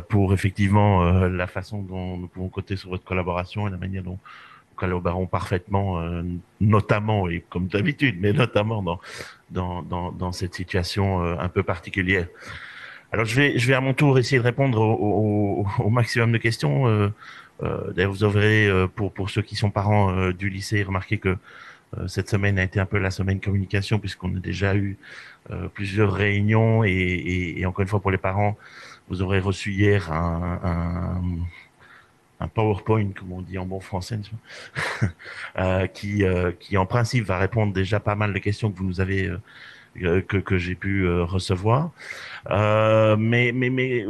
pour effectivement la façon dont nous pouvons compter sur votre collaboration et la manière dont nous collaborons parfaitement, notamment, et comme d'habitude, mais notamment dans cette situation un peu particulière. Alors je vais à mon tour essayer de répondre au maximum de questions. D'ailleurs, vous aurez, pour ceux qui sont parents du lycée, remarqué que cette semaine a été un peu la semaine communication, puisqu'on a déjà eu plusieurs réunions et encore une fois pour les parents, vous aurez reçu hier un PowerPoint, comme on dit en bon français, qui en principe va répondre déjà pas mal de questions que vous nous avez que j'ai pu recevoir. Mais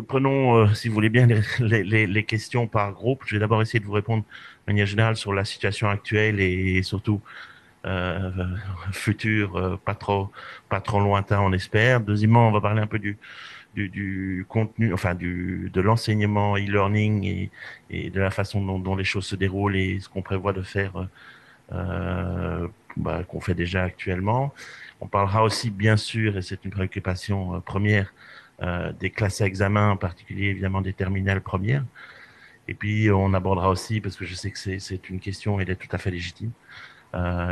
prenons, si vous voulez bien, les questions par groupe. Je vais d'abord essayer de vous répondre de manière générale sur la situation actuelle et surtout euh, futur pas trop lointain, on espère. Deuxièmement, on va parler un peu du contenu, enfin de l'enseignement e-learning et de la façon dont les choses se déroulent et ce qu'on prévoit de faire, qu'on fait déjà actuellement. On parlera aussi, bien sûr, et c'est une préoccupation première, des classes à examen, en particulier évidemment des terminales premières. Et puis on abordera aussi, parce que je sais que c'est une question, elle est tout à fait légitime,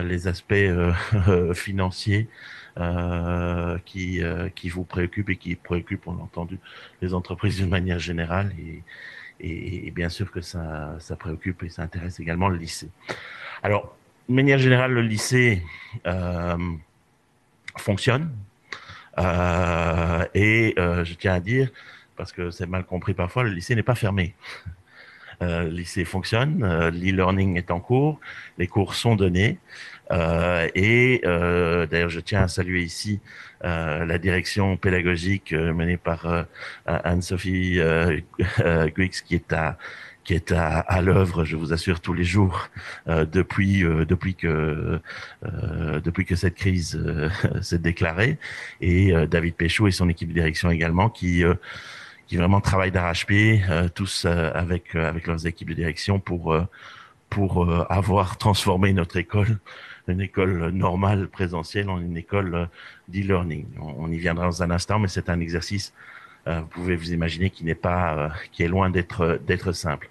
les aspects financiers qui vous préoccupent et qui préoccupent, on a entendu, les entreprises d'une manière générale et bien sûr que ça préoccupe et ça intéresse également le lycée. Alors, de manière générale, le lycée fonctionne je tiens à dire, parce que c'est mal compris parfois, le lycée n'est pas fermé. Le lycée fonctionne, l'e-learning est en cours, les cours sont donnés. D'ailleurs, je tiens à saluer ici la direction pédagogique menée par Anne-Sophie Guix, qui est à l'œuvre, je vous assure, tous les jours depuis que cette crise s'est déclarée, et David Péchaud et son équipe de direction également qui vraiment travaillent d'arrache-pied, tous avec leurs équipes de direction pour avoir transformé notre école, une école normale présentielle, en une école d'e-learning. On y viendra dans un instant, mais c'est un exercice, vous pouvez vous imaginer, qui est loin d'être simple.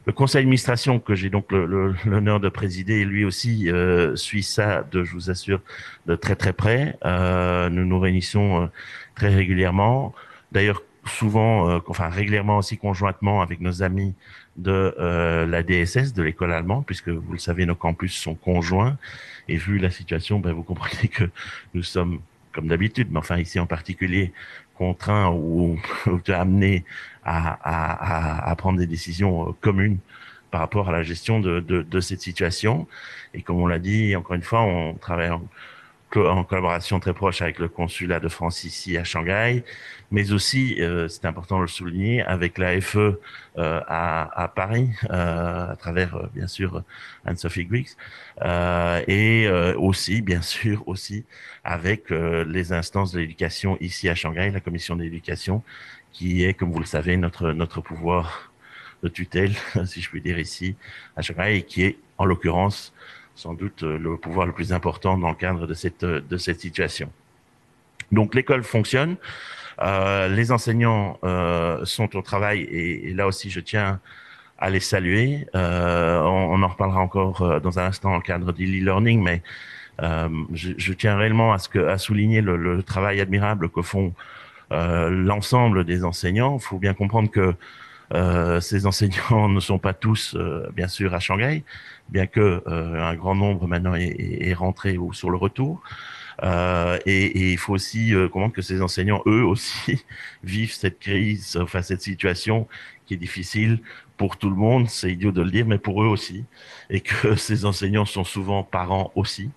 Le conseil d'administration que j'ai donc l'honneur de présider, lui aussi suit ça, je vous assure, de très très près. Nous nous réunissons très régulièrement. D'ailleurs, souvent, régulièrement aussi conjointement avec nos amis de la DSS, de l'école allemande, puisque vous le savez, nos campus sont conjoints. Et vu la situation, vous comprenez que nous sommes, comme d'habitude, mais enfin ici en particulier, contraints ou amenés à prendre des décisions communes par rapport à la gestion de cette situation. Et comme on l'a dit, encore une fois, on travaille en collaboration très proche avec le consulat de France ici à Shanghai, mais aussi, c'est important de le souligner, avec la FE à Paris, à travers, bien sûr, Anne-Sophie Guix, aussi, bien sûr, aussi avec les instances de l'éducation ici à Shanghai, la commission d'éducation, qui est, comme vous le savez, notre pouvoir de tutelle, si je puis dire ici, à Shanghai, et qui est, en l'occurrence, sans doute le pouvoir le plus important dans le cadre de cette situation. Donc l'école fonctionne, les enseignants sont au travail et là aussi je tiens à les saluer. On en reparlera encore dans un instant dans le cadre de l'e-learning, mais je tiens réellement à souligner le travail admirable que font l'ensemble des enseignants. Il faut bien comprendre que ces enseignants ne sont pas tous, bien sûr, à Shanghai, bien que un grand nombre maintenant est rentré ou sur le retour. Et il faut aussi comprendre que ces enseignants, eux aussi, vivent cette crise, enfin cette situation qui est difficile pour tout le monde, c'est idiot de le dire, mais pour eux aussi, et que ces enseignants sont souvent parents aussi,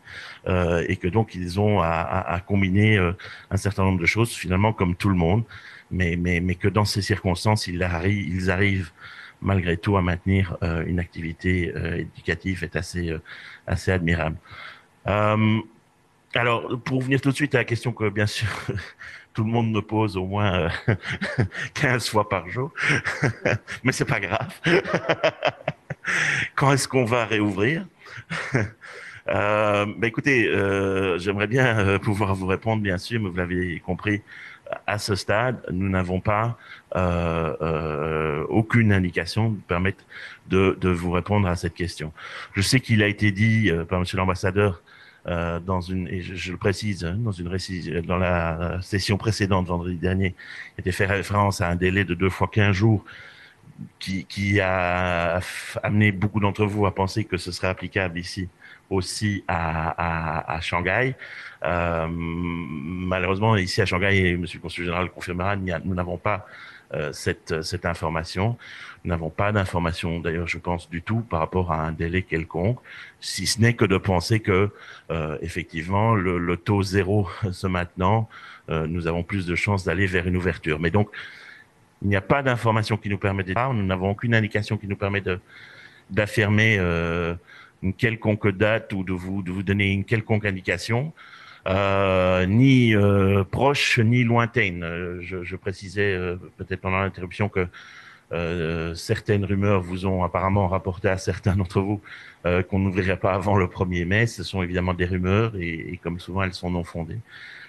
et que donc ils ont à combiner un certain nombre de choses, finalement comme tout le monde, mais que dans ces circonstances, ils arrivent malgré tout à maintenir une activité éducative est assez admirable. Alors, pour venir tout de suite à la question que, bien sûr, tout le monde me pose au moins 15 fois par jour, mais c'est pas grave. Quand est-ce qu'on va réouvrir? Écoutez, j'aimerais bien pouvoir vous répondre, bien sûr, mais vous l'avez compris, à ce stade, nous n'avons pas aucune indication qui permette de vous répondre à cette question. Je sais qu'il a été dit par Monsieur l'ambassadeur et je le précise, dans la session précédente, vendredi dernier, il était fait référence à un délai de 2 fois 15 jours qui a amené beaucoup d'entre vous à penser que ce serait applicable ici aussi à Shanghai. Malheureusement, ici à Shanghai, et Monsieur le Consul général le confirmera, nous n'avons pas cette information. Nous n'avons pas d'information, d'ailleurs, je pense, du tout par rapport à un délai quelconque, si ce n'est que de penser que, effectivement, le taux zéro se maintenant, nous avons plus de chances d'aller vers une ouverture. Mais donc, il n'y a pas d'information qui nous permet d'être. Nous n'avons aucune indication qui nous permet d'affirmer une quelconque date ou de vous donner une quelconque indication, ni proche ni lointaine. Je précisais peut-être pendant l'interruption que certaines rumeurs vous ont apparemment rapporté à certains d'entre vous qu'on n'ouvrirait pas avant le 1er mai. Ce sont évidemment des rumeurs et comme souvent, elles sont non fondées.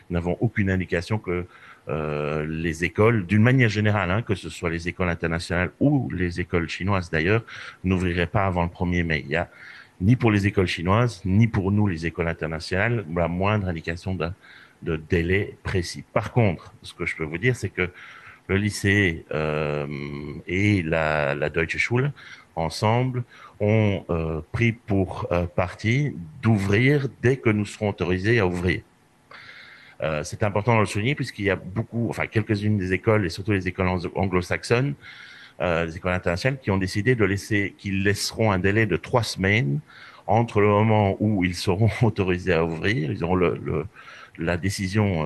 Nous n'avons aucune indication que les écoles, d'une manière générale, hein, que ce soit les écoles internationales ou les écoles chinoises d'ailleurs, n'ouvriraient pas avant le 1er mai. Il y a ni pour les écoles chinoises, ni pour nous, les écoles internationales, la moindre indication de délai précis. Par contre, ce que je peux vous dire, c'est que le lycée et la Deutsche Schule, ensemble, ont pris pour parti d'ouvrir dès que nous serons autorisés à ouvrir. C'est important de le souligner puisqu'il y a quelques-unes des écoles, et surtout les écoles anglo-saxonnes, les écoles internationales, qui ont décidé qu'ils laisseront un délai de 3 semaines entre le moment où ils seront autorisés à ouvrir, ils auront la décision,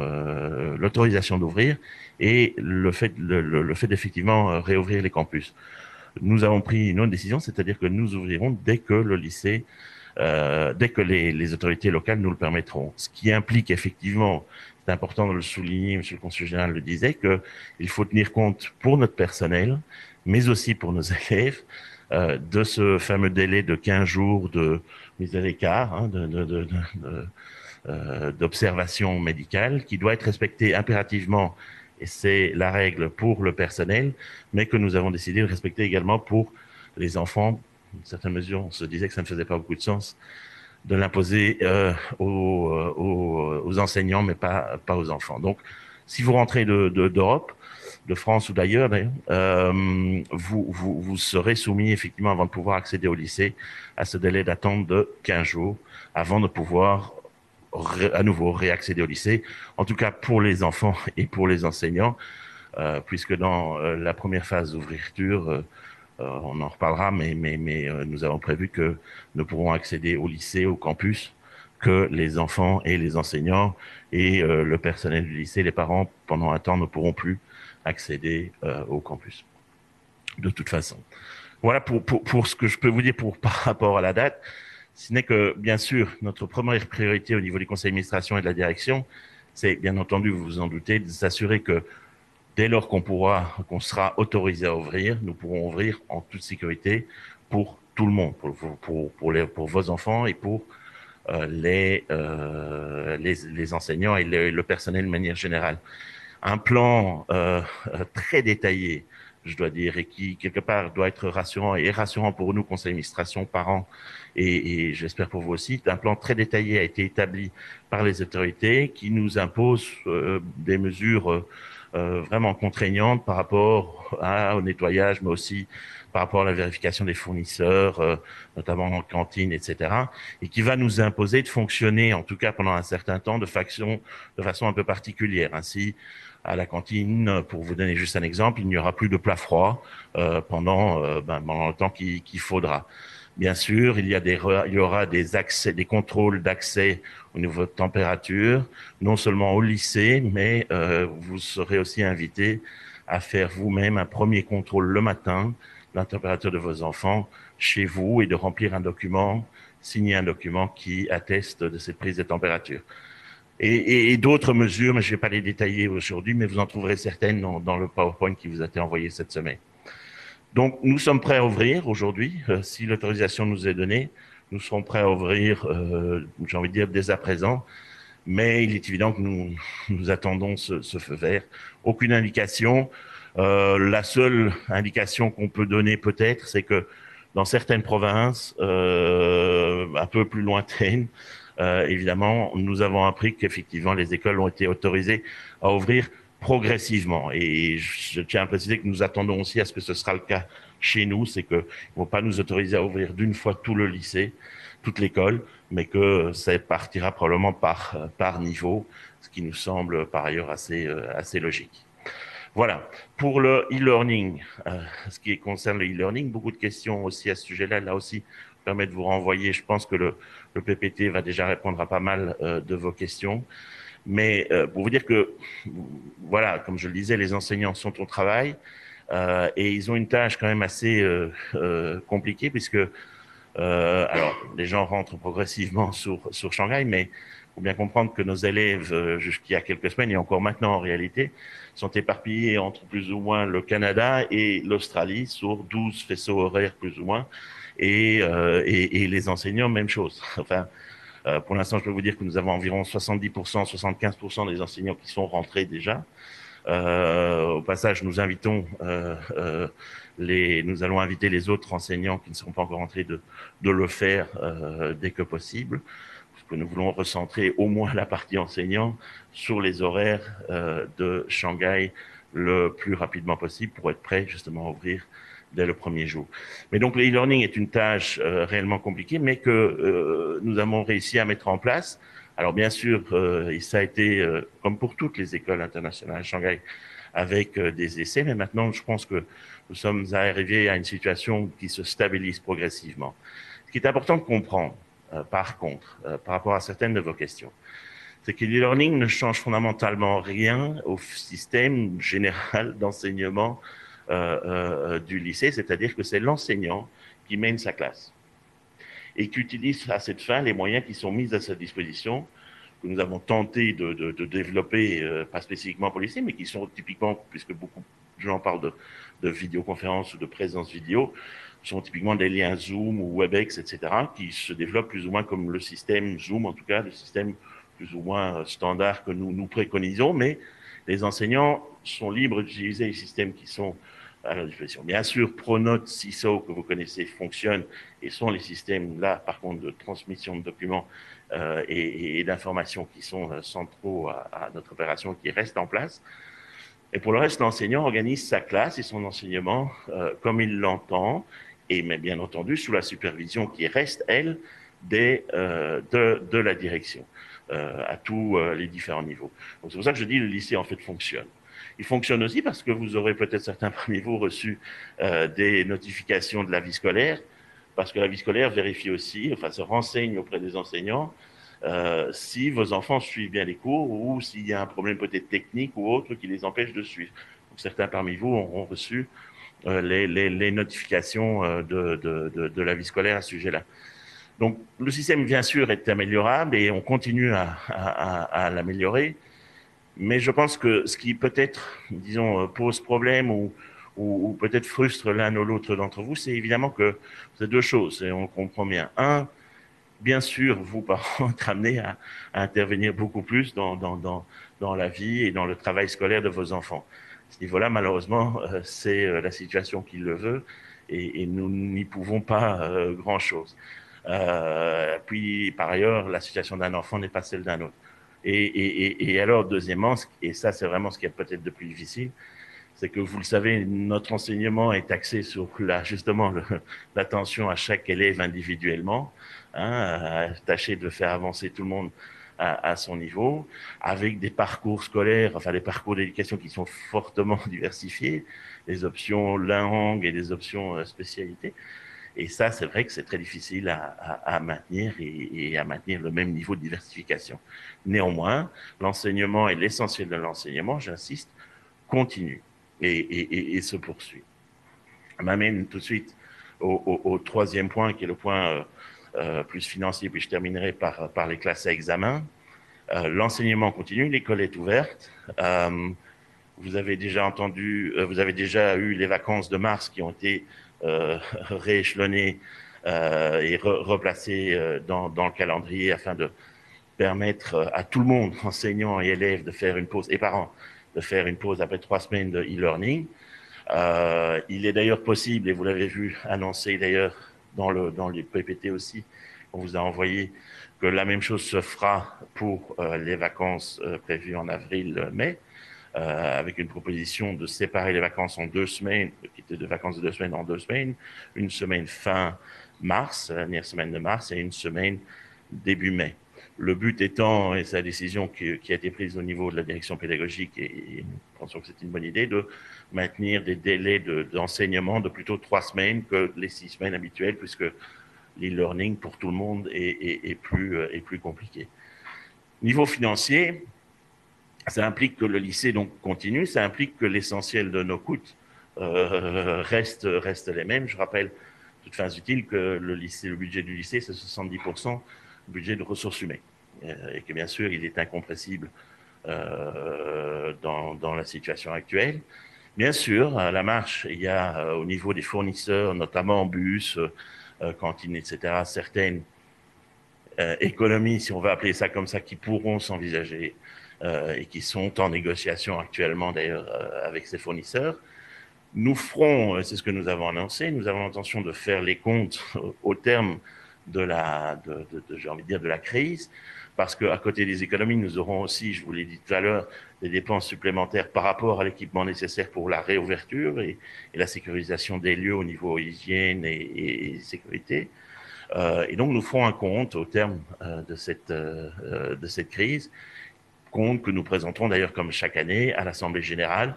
l'autorisation d'ouvrir, et le fait d'effectivement réouvrir les campus. Nous avons pris une autre décision, c'est-à-dire que nous ouvrirons dès que le lycée, dès que les autorités locales nous le permettront. Ce qui implique effectivement, c'est important de le souligner, Monsieur le Consul général le disait, qu'il faut tenir compte pour notre personnel, mais aussi pour nos élèves, de ce fameux délai de 15 jours de mise à l'écart, hein, d'observation médicale, qui doit être respecté impérativement, et c'est la règle pour le personnel, mais que nous avons décidé de respecter également pour les enfants. Dans une certaine mesure, on se disait que ça ne faisait pas beaucoup de sens de l'imposer aux enseignants, mais pas aux enfants. Donc, si vous rentrez d'Europe, de France ou d'ailleurs, vous serez soumis effectivement, avant de pouvoir accéder au lycée, à ce délai d'attente de 15 jours avant de pouvoir à nouveau réaccéder au lycée, en tout cas pour les enfants et pour les enseignants, puisque dans la première phase d'ouverture, on en reparlera, mais nous avons prévu que nous pourrons accéder au lycée, au campus, que les enfants et les enseignants et le personnel du lycée, les parents, pendant un temps, ne pourront plus accéder au campus. De toute façon. Voilà pour ce que je peux vous dire par rapport à la date. Ce n'est que, bien sûr, notre première priorité au niveau du conseil d'administration et de la direction, c'est, bien entendu, vous vous en doutez, de s'assurer que dès lors qu'on sera autorisé à ouvrir, nous pourrons ouvrir en toute sécurité pour tout le monde, pour vos enfants et pour les enseignants et le personnel de manière générale. Un plan très détaillé, je dois dire, et qui, quelque part, doit être rassurant et rassurant pour nous, conseil d'administration, parents, et j'espère pour vous aussi. Un plan très détaillé a été établi par les autorités qui nous impose des mesures vraiment contraignantes par rapport au nettoyage, mais aussi par rapport à la vérification des fournisseurs, notamment en cantine, etc., et qui va nous imposer de fonctionner, en tout cas pendant un certain temps, de façon un peu particulière. Ainsi, à la cantine, pour vous donner juste un exemple, il n'y aura plus de plat froid pendant le temps qu'il faudra. Bien sûr, il y aura des contrôles d'accès au niveau de température, non seulement au lycée, mais vous serez aussi invité à faire vous-même un premier contrôle le matin de la température de vos enfants chez vous et de remplir un document, signer un document qui atteste de cette prise de température. Et d'autres mesures, mais je ne vais pas les détailler aujourd'hui, mais vous en trouverez certaines dans le PowerPoint qui vous a été envoyé cette semaine. Donc, nous sommes prêts à ouvrir aujourd'hui. Si l'autorisation nous est donnée, nous serons prêts à ouvrir, j'ai envie de dire, dès à présent. Mais il est évident que nous attendons ce feu vert. Aucune indication. La seule indication qu'on peut donner peut-être, c'est que dans certaines provinces, un peu plus lointaines, évidemment, nous avons appris qu'effectivement, les écoles ont été autorisées à ouvrir progressivement. Et je tiens à préciser que nous attendons aussi à ce que ce sera le cas chez nous, c'est qu'ils ne vont pas nous autoriser à ouvrir d'une fois tout le lycée, toute l'école, mais que ça partira probablement par niveau, ce qui nous semble par ailleurs assez logique. Voilà. Pour le e-learning, ce qui concerne le e-learning, beaucoup de questions aussi à ce sujet-là. Là aussi, permet de vous renvoyer. Je pense que le PPT va déjà répondre à pas mal de vos questions. Mais pour vous dire que, voilà, comme je le disais, les enseignants sont au travail et ils ont une tâche quand même assez compliquée puisque Alors, les gens rentrent progressivement sur Shanghai, mais il faut bien comprendre que nos élèves, jusqu'il y a quelques semaines et encore maintenant en réalité, sont éparpillés entre plus ou moins le Canada et l'Australie sur 12 faisceaux horaires plus ou moins, et les enseignants, même chose. Enfin, pour l'instant, je peux vous dire que nous avons environ 70%, 75% des enseignants qui sont rentrés déjà. Au passage, nous allons inviter les autres enseignants qui ne seront pas encore entrés de le faire dès que possible, parce que nous voulons recentrer au moins la partie enseignant sur les horaires de Shanghai le plus rapidement possible pour être prêt justement à ouvrir dès le premier jour. Mais donc le e-learning est une tâche réellement compliquée, mais que nous avons réussi à mettre en place. Alors bien sûr, et ça a été, comme pour toutes les écoles internationales à Shanghai, avec des essais, mais maintenant je pense que nous sommes arrivés à une situation qui se stabilise progressivement. Ce qui est important de comprendre, par contre, par rapport à certaines de vos questions, c'est que l'e-learning ne change fondamentalement rien au système général d'enseignement du lycée, c'est-à-dire que c'est l'enseignant qui mène sa classe et qui utilise à cette fin les moyens qui sont mis à sa disposition, que nous avons tenté de développer, pas spécifiquement pour le lycée, mais qui sont typiquement, puisque beaucoup de gens parlent de vidéoconférence ou de présence vidéo, sont typiquement des liens Zoom ou WebEx, etc., qui se développent plus ou moins comme le système Zoom, en tout cas, le système plus ou moins standard que nous préconisons, mais les enseignants sont libres d'utiliser les systèmes qui sont à leur disposition. Bien sûr, Pronote, CISO, que vous connaissez, fonctionnent et sont les systèmes, là, par contre, de transmission de documents et d'informations qui sont centraux à notre opération, qui restent en place. Et pour le reste, l'enseignant organise sa classe et son enseignement comme il l'entend, et mais bien entendu sous la supervision qui reste, elle, de la direction à tous les différents niveaux. Donc c'est pour ça que je dis le lycée en fait fonctionne. Il fonctionne aussi parce que vous aurez peut-être certains parmi vous reçu des notifications de la vie scolaire, parce que la vie scolaire vérifie aussi, enfin se renseigne auprès des enseignants si vos enfants suivent bien les cours ou s'il y a un problème peut-être technique ou autre qui les empêche de suivre. Donc, certains parmi vous auront reçu les notifications de la vie scolaire à ce sujet-là. Donc, le système, bien sûr, est améliorable et on continue à l'améliorer. Mais je pense que ce qui peut-être, disons, pose problème ou peut-être frustre l'un ou l'autre d'entre vous, c'est évidemment que c'est deux choses, et on comprend bien. Un, bien sûr, vous, parents, êtes amenés à intervenir beaucoup plus dans la vie et dans le travail scolaire de vos enfants. À ce niveau-là, malheureusement, c'est la situation qui le veut et nous n'y pouvons pas grand-chose. Puis, par ailleurs, la situation d'un enfant n'est pas celle d'un autre. Et alors, deuxièmement, et ça, c'est vraiment ce qui est peut-être le plus difficile, c'est que vous le savez, notre enseignement est axé sur justement l'attention à chaque élève individuellement, à tâcher de faire avancer tout le monde à son niveau, avec des parcours scolaires, enfin des parcours d'éducation qui sont fortement diversifiés, des options langue et des options spécialités. Et ça, c'est vrai que c'est très difficile à maintenir et à maintenir le même niveau de diversification. Néanmoins, l'enseignement et l'essentiel de l'enseignement, j'insiste, continue et se poursuit. Ça m'amène tout de suite au troisième point, qui est le point plus financier, puis je terminerai par les classes à examen. L'enseignement continue, l'école est ouverte. Vous avez déjà vous avez déjà eu les vacances de mars qui ont été rééchelonnées et replacées dans le calendrier afin de permettre à tout le monde, enseignants et élèves, de faire une pause, et parents, de faire une pause après 3 semaines de e-learning. Il est d'ailleurs possible, et vous l'avez vu annoncé d'ailleurs dans les PPT aussi, on vous a envoyé, que la même chose se fera pour les vacances prévues en avril-mai, avec une proposition de séparer les vacances en 2 semaines, qui étaient de vacances de 2 semaines en 2 semaines, une semaine fin mars, la dernière semaine de mars, et une semaine début mai. Le but étant, et c'est la décision qui a été prise au niveau de la direction pédagogique, et nous pensons que c'est une bonne idée, de maintenir des délais d'enseignement de plutôt 3 semaines que les 6 semaines habituelles, puisque l'e-learning pour tout le monde est plus compliqué. Niveau financier, ça implique que le lycée donc continue, ça implique que l'essentiel de nos coûts restent les mêmes. Je rappelle toutes fins utiles, que le budget du lycée, c'est 70% budget de ressources humaines. Et que bien sûr, il est incompressible dans la situation actuelle. Bien sûr, à la marche, il y a au niveau des fournisseurs, notamment bus, cantines, etc., certaines économies, si on veut appeler ça comme ça, qui pourront s'envisager et qui sont en négociation actuellement d'ailleurs avec ces fournisseurs. Nous ferons, c'est ce que nous avons annoncé, nous avons l'intention de faire les comptes au terme de j'ai envie de dire, de la crise, parce qu'à côté des économies, nous aurons aussi, je vous l'ai dit tout à l'heure, des dépenses supplémentaires par rapport à l'équipement nécessaire pour la réouverture et la sécurisation des lieux au niveau hygiène et sécurité. Et donc, nous ferons un compte au terme de cette crise, compte que nous présenterons d'ailleurs comme chaque année à l'Assemblée générale.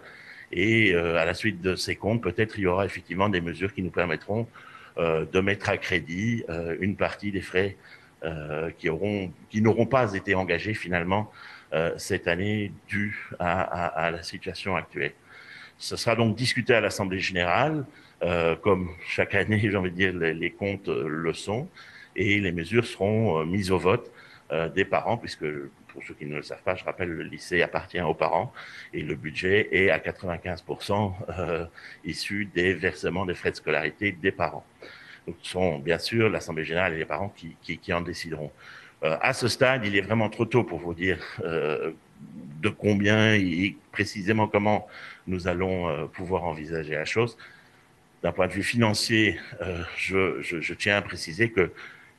Et à la suite de ces comptes, peut-être il y aura effectivement des mesures qui nous permettront de mettre à crédit une partie des frais qui n'auront pas été engagés finalement cette année dû à la situation actuelle. Ce sera donc discuté à l'Assemblée générale, comme chaque année, j'ai envie de dire, les comptes le sont, et les mesures seront mises au vote des parents, puisque pour ceux qui ne le savent pas, je rappelle, le lycée appartient aux parents et le budget est à 95% issu des versements des frais de scolarité des parents. Donc, ce sont bien sûr l'Assemblée générale et les parents qui en décideront. À ce stade, il est vraiment trop tôt pour vous dire de combien et précisément comment nous allons pouvoir envisager la chose. D'un point de vue financier, je tiens à préciser que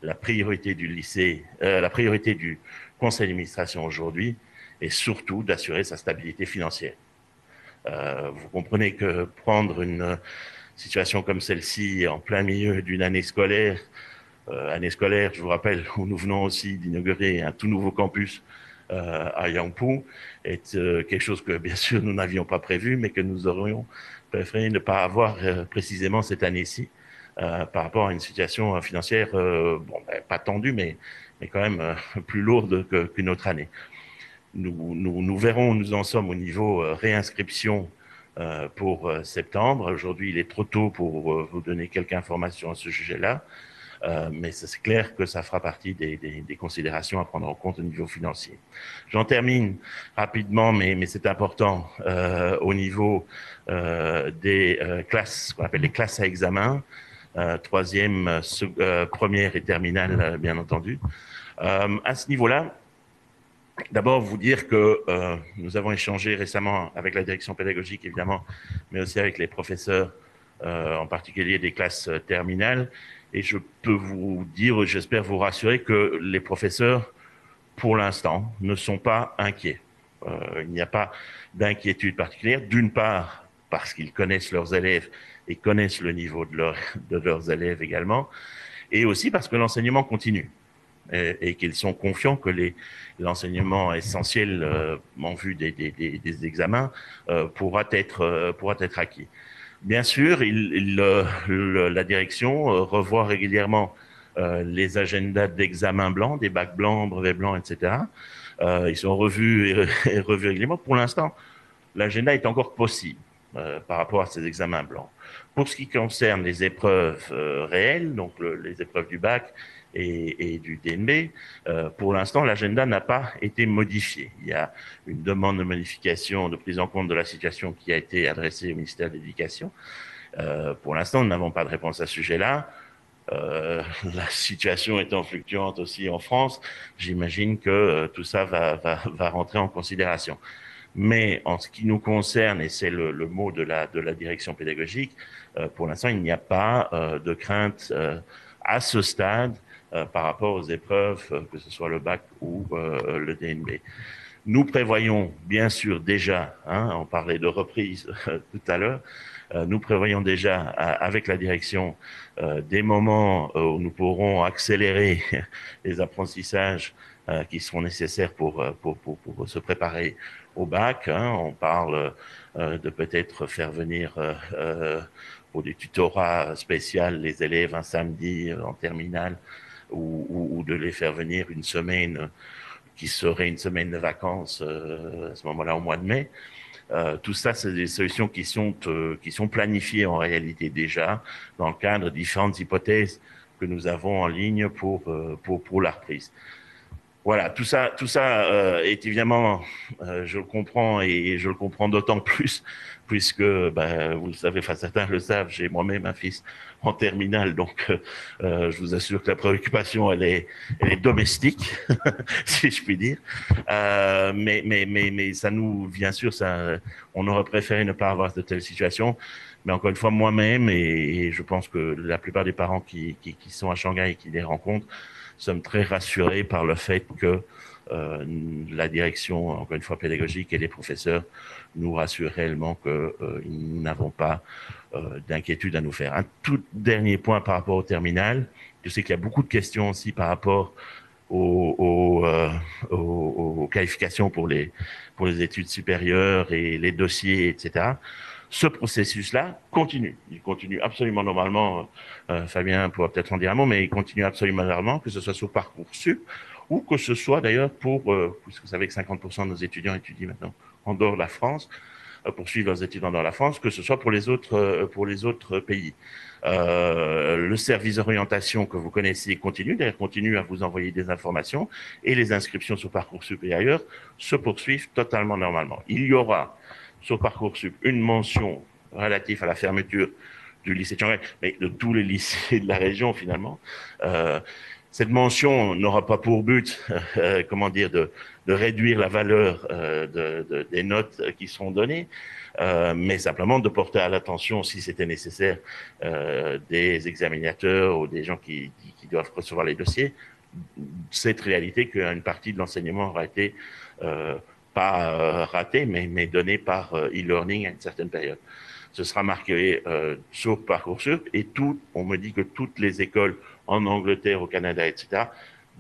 la priorité du lycée, la priorité du conseil d'administration aujourd'hui est surtout d'assurer sa stabilité financière. Vous comprenez que prendre une situation comme celle-ci en plein milieu d'une année scolaire, je vous rappelle, où nous venons aussi d'inaugurer un tout nouveau campus à Yangpu, est quelque chose que bien sûr nous n'avions pas prévu, mais que nous aurions préféré ne pas avoir précisément cette année-ci, par rapport à une situation financière pas tendue, mais quand même plus lourde qu'une autre année. Nous verrons où nous en sommes au niveau réinscription pour septembre. Aujourd'hui, il est trop tôt pour vous donner quelques informations à ce sujet-là. Mais c'est clair que ça fera partie des considérations à prendre en compte au niveau financier. J'en termine rapidement, mais c'est important, au niveau des classes, ce qu'on appelle les classes à examen, troisième, première et terminale, bien entendu. À ce niveau-là, d'abord, vous dire que nous avons échangé récemment avec la direction pédagogique, évidemment, mais aussi avec les professeurs, en particulier des classes terminales. Et je peux vous dire, j'espère vous rassurer, que les professeurs, pour l'instant, ne sont pas inquiets. Il n'y a pas d'inquiétude particulière. D'une part, parce qu'ils connaissent leurs élèves et connaissent le niveau de leurs élèves également, et aussi parce que l'enseignement continue. Et qu'ils sont confiants que l'enseignement essentiel en vue des examens pourra être acquis. Bien sûr, la direction revoit régulièrement les agendas d'examens blancs, des bacs blancs, brevets blancs, etc. Ils sont revus et revus régulièrement. Pour l'instant, l'agenda est encore possible par rapport à ces examens blancs. Pour ce qui concerne les épreuves réelles, donc les épreuves du bac et du DNB, pour l'instant, l'agenda n'a pas été modifié. Il y a une demande de modification, de prise en compte de la situation qui a été adressée au ministère de l'Éducation. Pour l'instant, nous n'avons pas de réponse à ce sujet-là. La situation étant fluctuante aussi en France, j'imagine que tout ça va rentrer en considération. Mais en ce qui nous concerne, et c'est le mot de la direction pédagogique, pour l'instant, il n'y a pas de crainte à ce stade par rapport aux épreuves, que ce soit le bac ou le DNB. Nous prévoyons bien sûr déjà, on parlait de reprise tout à l'heure, nous prévoyons déjà avec la direction des moments où nous pourrons accélérer les apprentissages qui seront nécessaires pour se préparer au bac. On parle de peut-être faire venir pour des tutorats spéciaux les élèves un samedi en terminale ou de les faire venir une semaine qui serait une semaine de vacances à ce moment-là au mois de mai. Tout ça, c'est des solutions qui sont planifiées en réalité déjà dans le cadre de différentes hypothèses que nous avons en ligne pour la reprise. Voilà, tout ça est évidemment, je le comprends et je le comprends d'autant plus puisque, ben, vous le savez, enfin certains le savent, j'ai moi-même un fils en terminale, donc je vous assure que la préoccupation elle est domestique, si je puis dire. Mais ça nous, bien sûr, ça, on aurait préféré ne pas avoir de telles situations. Mais encore une fois, moi-même et je pense que la plupart des parents qui sont à Shanghai et qui les rencontrent sommes très rassurés par le fait que la direction, encore une fois pédagogique, et les professeurs nous rassurent réellement que nous n'avons pas d'inquiétude à nous faire. Un tout dernier point par rapport au terminal. Je sais qu'il y a beaucoup de questions aussi par rapport aux qualifications pour les études supérieures et les dossiers, etc. Ce processus-là continue. Il continue absolument normalement. Fabien pourra peut-être en dire un mot, mais il continue absolument normalement, que ce soit sur Parcoursup ou que ce soit d'ailleurs puisque vous savez que 50% de nos étudiants étudient maintenant en dehors de la France, poursuivent leurs études en dehors de la France, que ce soit pour les autres pays. Le service d'orientation que vous connaissez d'ailleurs continue à vous envoyer des informations et les inscriptions sur Parcoursup et ailleurs se poursuivent totalement normalement. Il y aura sur Parcoursup une mention relative à la fermeture du lycée de Shanghai, mais de tous les lycées de la région finalement. Cette mention n'aura pas pour but, comment dire, de réduire la valeur des notes qui seront données, mais simplement de porter à l'attention, si c'était nécessaire, des examinateurs ou des gens qui doivent recevoir les dossiers, cette réalité qu'une partie de l'enseignement aura été pas ratée, mais donnée par e-learning à une certaine période. Ce sera marqué sur Parcoursup et on me dit que toutes les écoles en Angleterre, au Canada, etc.,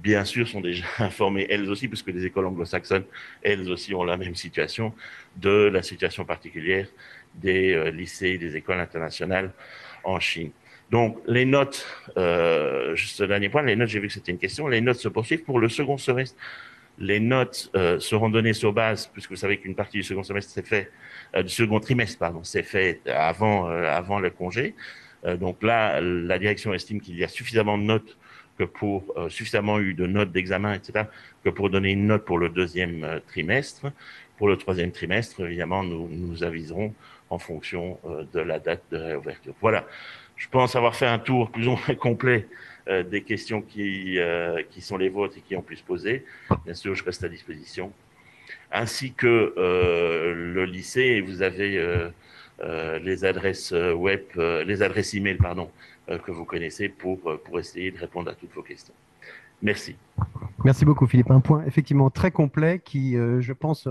bien sûr, sont déjà informées, elles aussi, puisque les écoles anglo-saxonnes, elles aussi ont la même situation, de la situation particulière des lycées, des écoles internationales en Chine. Donc, les notes, juste le dernier point, les notes, j'ai vu que c'était une question, les notes se poursuivent pour le second semestre. Les notes seront données sur base, puisque vous savez qu'une partie du second semestre s'est fait, du second trimestre, pardon, s'est fait avant le congé. Donc là, la direction estime qu'il y a suffisamment de notes suffisamment eu de notes d'examen, etc., que pour donner une note pour le deuxième trimestre. Pour le troisième trimestre, évidemment, nous aviserons en fonction de la date de réouverture. Voilà. Je pense avoir fait un tour plus ou moins complet des questions qui sont les vôtres et qui ont pu se poser. Bien sûr, je reste à disposition. Ainsi que le lycée, vous avez les adresses web, les adresses email, pardon, que vous connaissez pour essayer de répondre à toutes vos questions. Merci. Merci beaucoup, Philippe. Un point effectivement très complet qui, je pense,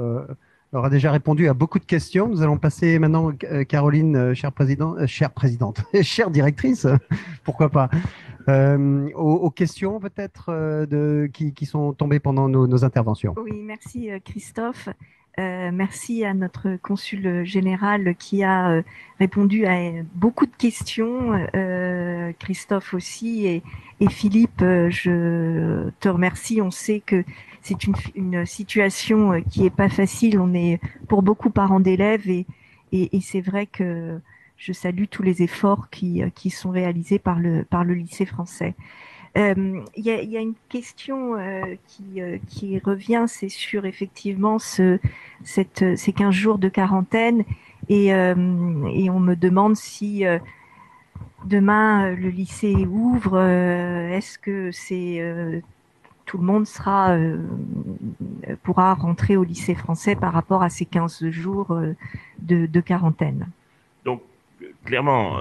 aura déjà répondu à beaucoup de questions. Nous allons passer maintenant, Caroline, chère présidente, chère directrice, pourquoi pas, aux questions peut-être qui sont tombées pendant nos interventions. Oui, merci Christophe. Merci à notre consul général qui a répondu à beaucoup de questions. Christophe aussi et Philippe, je te remercie. On sait que c'est une situation qui est pas facile. On est pour beaucoup parents d'élèves et c'est vrai que je salue tous les efforts qui sont réalisés par le lycée français. Il y a une question qui revient, c'est sur effectivement ces 15 jours de quarantaine et on me demande si demain le lycée ouvre, est-ce que tout le monde pourra rentrer au lycée français par rapport à ces 15 jours de quarantaine. Donc, clairement,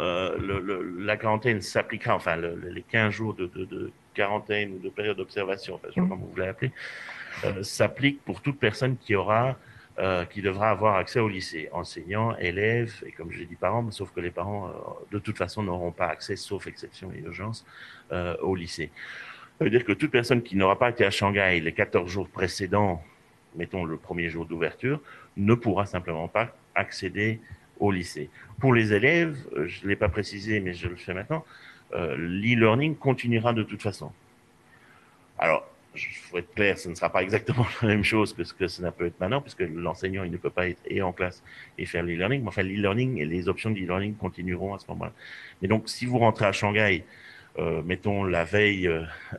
la quarantaine s'appliquera, enfin, les 15 jours de quarantaine ou de période d'observation, enfin, je sais pas comment vous l'avez appelé, s'applique pour toute personne qui devra avoir accès au lycée, enseignants, élèves, et comme je l'ai dit, parents, sauf que les parents, de toute façon, n'auront pas accès, sauf exception et urgence, au lycée. Ça veut dire que toute personne qui n'aura pas été à Shanghai les 14 jours précédents, mettons le premier jour d'ouverture, ne pourra simplement pas accéder au lycée. Pour les élèves, je ne l'ai pas précisé, mais je le fais maintenant, l'e-learning continuera de toute façon. Alors, faut être clair, ce ne sera pas exactement la même chose que ce que ça peut être maintenant, puisque l'enseignant, il ne peut pas être et en classe et faire l'e-learning. Mais enfin, l'e-learning et les options d'e-learning continueront à ce moment-là. Mais donc, si vous rentrez à Shanghai, mettons la veille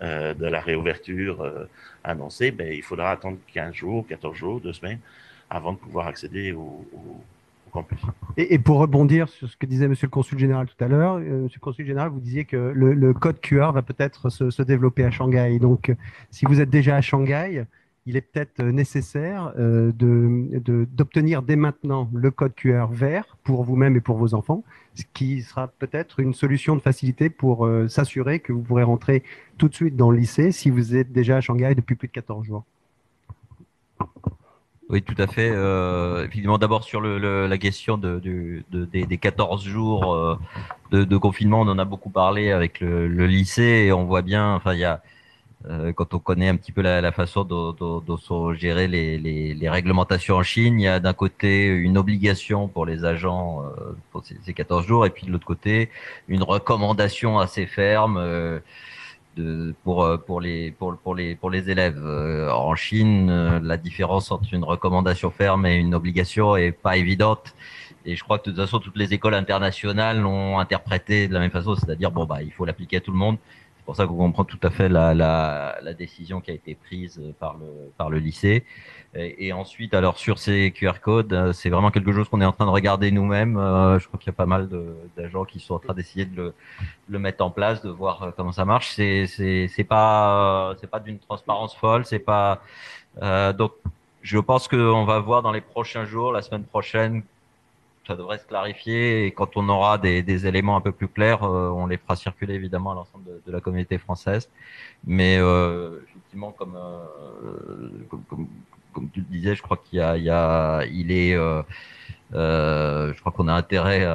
de la réouverture annoncée, ben, il faudra attendre 15 jours, 14 jours, 2 semaines avant de pouvoir accéder au campus. Et pour rebondir sur ce que disait Monsieur le Consul Général tout à l'heure, Monsieur le Consul Général, vous disiez que le code QR va peut-être se développer à Shanghai. Donc, si vous êtes déjà à Shanghai, il est peut-être nécessaire d'obtenir dès maintenant le code QR vert pour vous-même et pour vos enfants, ce qui sera peut-être une solution de facilité pour s'assurer que vous pourrez rentrer tout de suite dans le lycée si vous êtes déjà à Shanghai depuis plus de 14 jours. Oui, tout à fait. Effectivement, d'abord sur la question des 14 jours de confinement, on en a beaucoup parlé avec le lycée et on voit bien, enfin, il y a, quand on connaît un petit peu la façon dont sont gérées les réglementations en Chine, il y a d'un côté une obligation pour les agents pour ces 14 jours et puis de l'autre côté une recommandation assez ferme pour les élèves. En Chine, la différence entre une recommandation ferme et une obligation est pas évidente. Et je crois que de toute façon, toutes les écoles internationales l'ont interprété de la même façon, c'est-à-dire bon bah il faut l'appliquer à tout le monde. C'est pour ça qu'on comprend tout à fait la décision qui a été prise par le lycée. Et ensuite, alors sur ces QR codes, c'est vraiment quelque chose qu'on est en train de regarder nous-mêmes. Je crois qu'il y a pas mal d'agents qui sont en train d'essayer de le mettre en place, de voir comment ça marche. C'est pas d'une transparence folle. C'est pas donc je pense qu'on va voir dans les prochains jours, la semaine prochaine, ça devrait se clarifier et quand on aura des éléments un peu plus clairs, on les fera circuler évidemment à l'ensemble de la communauté française. Mais effectivement, comme tu le disais, je crois je crois qu'on a intérêt,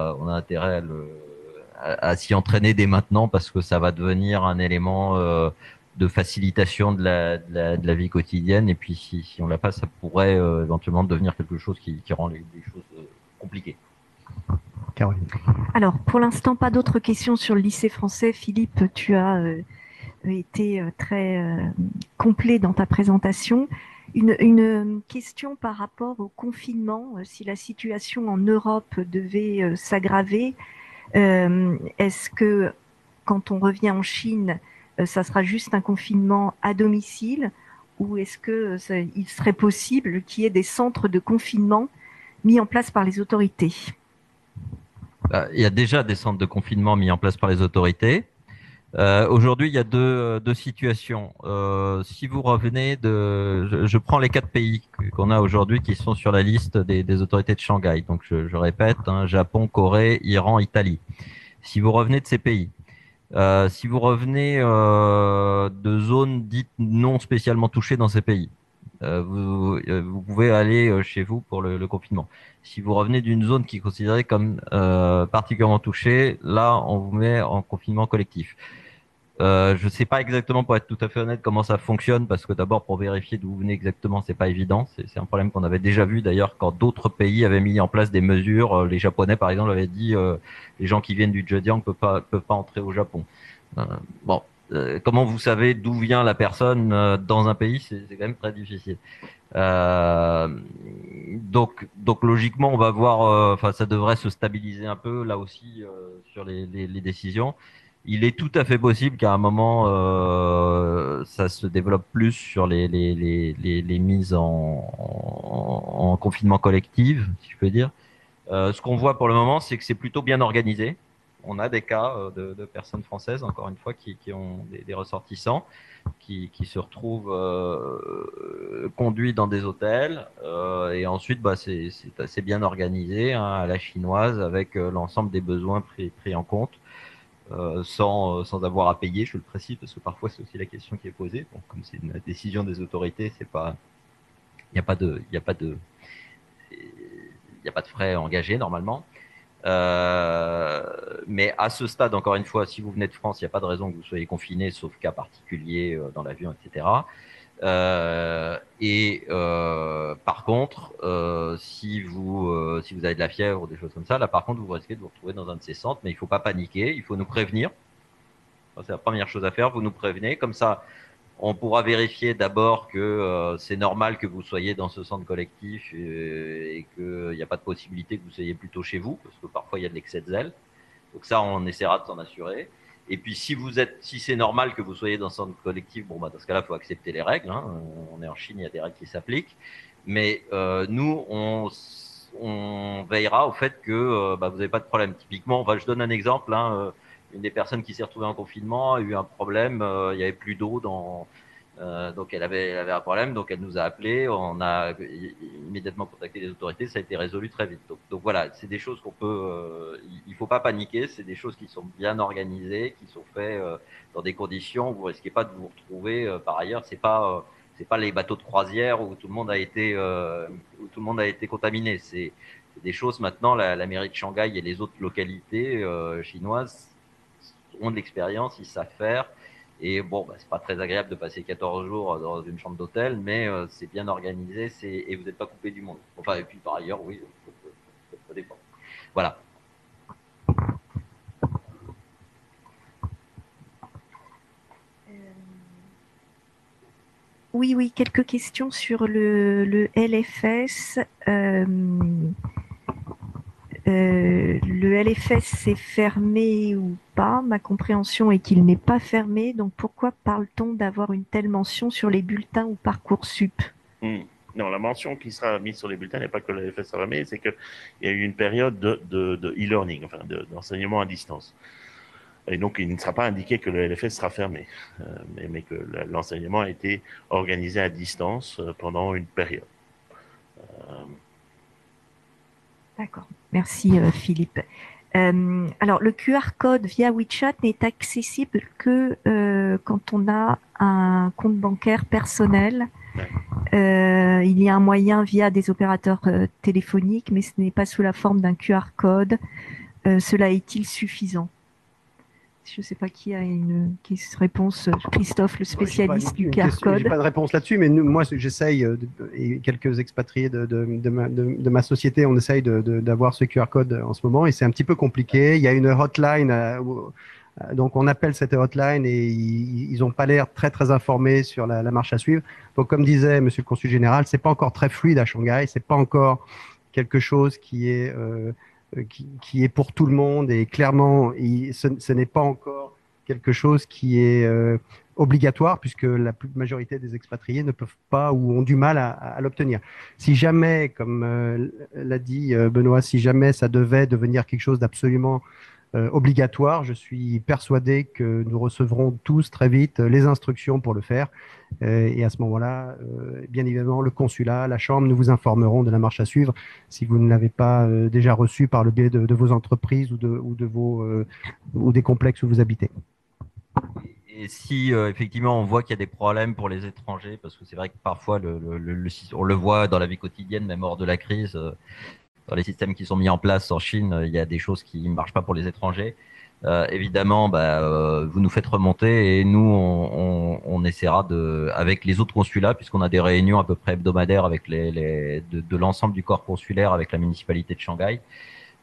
à s'y entraîner dès maintenant parce que ça va devenir un élément de facilitation de la vie quotidienne. Et puis, si on l'a pas, ça pourrait éventuellement devenir quelque chose qui rend les choses compliquées. Caroline. Alors, pour l'instant, pas d'autres questions sur le lycée français. Philippe, tu as été très complet dans ta présentation. Une question par rapport au confinement. Si la situation en Europe devait s'aggraver, est-ce que quand on revient en Chine, ça sera juste un confinement à domicile ou est-ce que il serait possible qu'il y ait des centres de confinement mis en place par les autorités? Il y a déjà des centres de confinement mis en place par les autorités. Aujourd'hui, il y a deux situations. Si vous revenez je prends les 4 pays qu'on a aujourd'hui qui sont sur la liste des autorités de Shanghai. Donc, je répète, hein, Japon, Corée, Iran, Italie. Si vous revenez de ces pays, si vous revenez de zones dites non spécialement touchées dans ces pays, vous pouvez aller chez vous pour le confinement. Si vous revenez d'une zone qui est considérée comme particulièrement touchée, là, on vous met en confinement collectif. Je ne sais pas exactement, pour être tout à fait honnête, comment ça fonctionne, parce que d'abord, pour vérifier d'où vous venez exactement, c'est pas évident. C'est un problème qu'on avait déjà vu d'ailleurs quand d'autres pays avaient mis en place des mesures. Les Japonais, par exemple, avaient dit les gens qui viennent du Zhejiang peuvent pas entrer au Japon. Bon, comment vous savez d'où vient la personne dans un pays, c'est quand même très difficile. Donc logiquement, on va voir. Enfin, ça devrait se stabiliser un peu là aussi sur les décisions. Il est tout à fait possible qu'à un moment, ça se développe plus sur les mises en confinement collectif, si je peux dire. Ce qu'on voit pour le moment, c'est que c'est plutôt bien organisé. On a des cas de personnes françaises, encore une fois, qui ont des ressortissants, qui se retrouvent conduits dans des hôtels. Et ensuite, c'est assez bien organisé, hein, à la chinoise, avec l'ensemble des besoins pris en compte. Sans avoir à payer, je le précise, parce que parfois c'est aussi la question qui est posée. Bon, comme c'est une décision des autorités, il n'y a pas de frais engagés normalement. Mais à ce stade, encore une fois, si vous venez de France, il n'y a pas de raison que vous soyez confiné, sauf cas particulier dans l'avion, etc. Par contre, si vous avez de la fièvre ou des choses comme ça, là par contre vous risquez de vous retrouver dans un de ces centres, mais il ne faut pas paniquer, il faut nous prévenir. C'est la première chose à faire, vous nous prévenez, comme ça On pourra vérifier d'abord que c'est normal que vous soyez dans ce centre collectif et qu'il n'y a pas de possibilité que vous soyez plutôt chez vous, parce que parfois il y a de l'excès de zèle. Donc ça, on essaiera de s'en assurer. Et puis si c'est normal que vous soyez dans un centre collectif, bon, dans ce cas-là, il faut accepter les règles. Hein. On est en Chine, il y a des règles qui s'appliquent. Mais nous, on veillera au fait que vous n'avez pas de problème. Typiquement, je donne un exemple. Hein, une des personnes qui s'est retrouvée en confinement a eu un problème. Il n'y avait plus d'eau donc elle avait un problème, donc elle nous a appelé, on a immédiatement contacté les autorités, ça a été résolu très vite. Donc voilà, c'est des choses qu'on peut, il faut pas paniquer, c'est des choses qui sont bien organisées, qui sont faites dans des conditions où vous risquez pas de vous retrouver. Par ailleurs, c'est pas les bateaux de croisière où tout le monde a été contaminé. C'est des choses maintenant. La mairie de Shanghai et les autres localités chinoises ont de l'expérience, ils savent faire. Et bon, c'est pas très agréable de passer 14 jours dans une chambre d'hôtel, mais c'est bien organisé, et vous n'êtes pas coupé du monde. Enfin, et puis par ailleurs, oui, ça dépend. Voilà. Oui, quelques questions sur le LFS. Le LFS c'est fermé ou pas? Ma compréhension est qu'il n'est pas fermé. Donc pourquoi parle-t-on d'avoir une telle mention sur les bulletins ou Parcoursup? Non, la mention qui sera mise sur les bulletins n'est pas que le LFS sera fermé, c'est qu'il y a eu une période de e-learning, enfin d'enseignement à distance. Et donc, il ne sera pas indiqué que le LFS sera fermé, mais que l'enseignement a été organisé à distance pendant une période. D'accord, merci Philippe. Alors, le QR code via WeChat n'est accessible que quand on a un compte bancaire personnel. Il y a un moyen via des opérateurs téléphoniques, mais ce n'est pas sous la forme d'un QR code. Cela est-il suffisant? Je ne sais pas qui a une réponse. Christophe, le spécialiste du QR code. Je n'ai pas de réponse là-dessus, mais moi, j'essaye, et quelques expatriés de ma société, on essaye d'avoir ce QR code en ce moment, et c'est un petit peu compliqué. Il y a une hotline, donc on appelle cette hotline, et ils n'ont pas l'air très, très informés sur la marche à suivre. Donc, comme disait Monsieur le Consul Général, ce n'est pas encore très fluide à Shanghai, ce n'est pas encore quelque chose qui est pour tout le monde, et clairement, ce n'est pas encore quelque chose qui est obligatoire, puisque la majorité des expatriés ne peuvent pas ou ont du mal à l'obtenir. Si jamais, comme l'a dit Benoît, si jamais ça devait devenir quelque chose d'absolument obligatoire, je suis persuadé que nous recevrons tous très vite les instructions pour le faire. Et à ce moment-là, bien évidemment, le consulat, la chambre, nous vous informerons de la marche à suivre si vous ne l'avez pas déjà reçue par le biais de vos entreprises ou des complexes où vous habitez. Et si effectivement on voit qu'il y a des problèmes pour les étrangers, parce que c'est vrai que parfois on le voit dans la vie quotidienne, même hors de la crise, dans les systèmes qui sont mis en place en Chine, il y a des choses qui ne marchent pas pour les étrangers. Évidemment, vous nous faites remonter, et nous, on essaiera avec les autres consulats, puisqu'on a des réunions à peu près hebdomadaires avec de l'ensemble du corps consulaire avec la municipalité de Shanghai,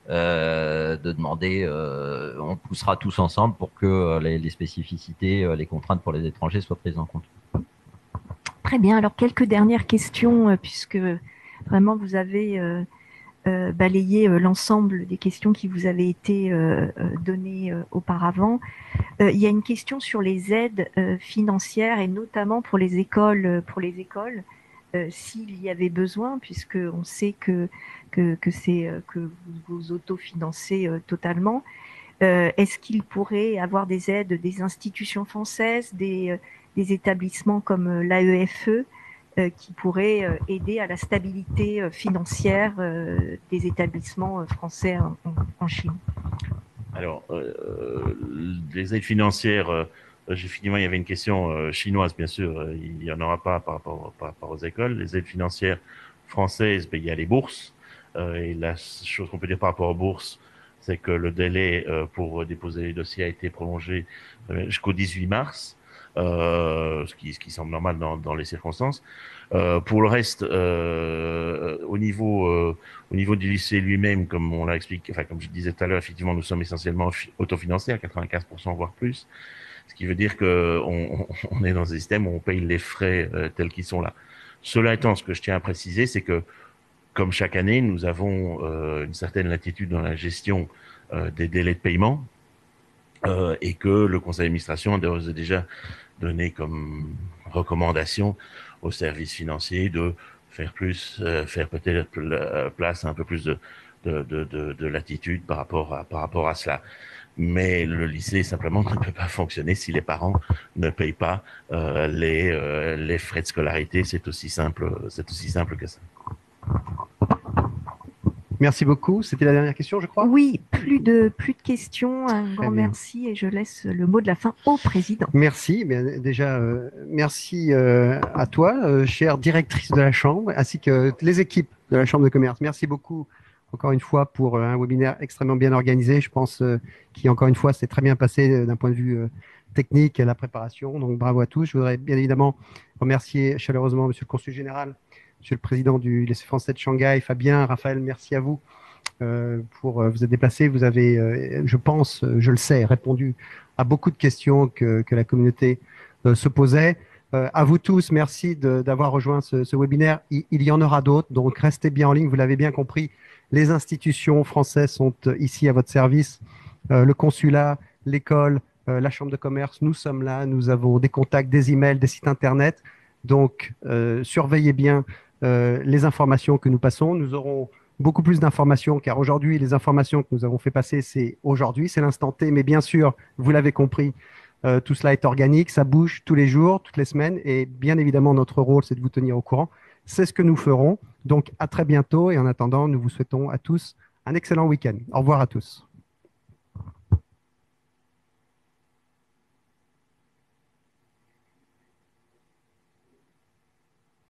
de demander, on poussera tous ensemble pour que les spécificités, les contraintes pour les étrangers soient prises en compte. Très bien. Alors, quelques dernières questions, puisque vraiment vous avez balayer l'ensemble des questions qui vous avaient été données auparavant. Il y a une question sur les aides financières, et notamment pour les écoles, s'il y avait besoin, puisque on sait que vous autofinancez totalement. Est-ce qu'il pourrait avoir des aides des institutions françaises, des établissements comme l'AEFE, qui pourrait aider à la stabilité financière des établissements français en Chine? Alors, les aides financières, effectivement, il y avait une question chinoise, bien sûr, il n'y en aura pas par rapport aux écoles. Les aides financières françaises, il y a les bourses. Et la chose qu'on peut dire par rapport aux bourses, c'est que le délai pour déposer les dossiers a été prolongé jusqu'au 18 mars. Ce qui semble normal dans les circonstances. Pour le reste, au niveau du lycée lui-même, comme on l'a expliqué, enfin comme je disais tout à l'heure, effectivement, nous sommes essentiellement autofinancés à 95%, voire plus. Ce qui veut dire qu'on est dans un système où on paye les frais tels qu'ils sont là. Cela étant, ce que je tiens à préciser, c'est que, comme chaque année, nous avons une certaine latitude dans la gestion des délais de paiement et que le conseil d'administration a d'ores et déjà donné comme recommandation aux services financiers de faire faire peut-être place à un peu plus de latitude par rapport à cela. Mais le lycée simplement ne peut pas fonctionner si les parents ne payent pas les frais de scolarité. C'est aussi simple que ça. Merci beaucoup. C'était la dernière question, je crois. Oui, plus de questions. Un grand merci et je laisse le mot de la fin au président. Merci. Déjà, merci à toi, chère directrice de la Chambre, ainsi que les équipes de la Chambre de commerce. Merci beaucoup, encore une fois, pour un webinaire extrêmement bien organisé. Je pense qu'il, encore une fois, s'est très bien passé d'un point de vue technique et la préparation. Donc, bravo à tous. Je voudrais bien évidemment remercier chaleureusement Monsieur le Consul Général, Monsieur le Président du lycée français de Shanghai, Fabien, Raphaël, merci à vous pour vous êtes déplacés. Vous avez, je pense, je le sais, répondu à beaucoup de questions que la communauté se posait. À vous tous, merci d'avoir rejoint ce webinaire. Il y en aura d'autres, donc restez bien en ligne. Vous l'avez bien compris, les institutions françaises sont ici à votre service. Le consulat, l'école, la chambre de commerce, nous sommes là. Nous avons des contacts, des emails, des sites internet. Donc, surveillez bien les informations que nous passons. Nous aurons beaucoup plus d'informations, car aujourd'hui, les informations que nous avons fait passer, c'est aujourd'hui, c'est l'instant T, mais bien sûr, vous l'avez compris, tout cela est organique, ça bouge tous les jours, toutes les semaines, et bien évidemment, notre rôle, c'est de vous tenir au courant. C'est ce que nous ferons. Donc, à très bientôt, et en attendant, nous vous souhaitons à tous un excellent week-end. Au revoir à tous.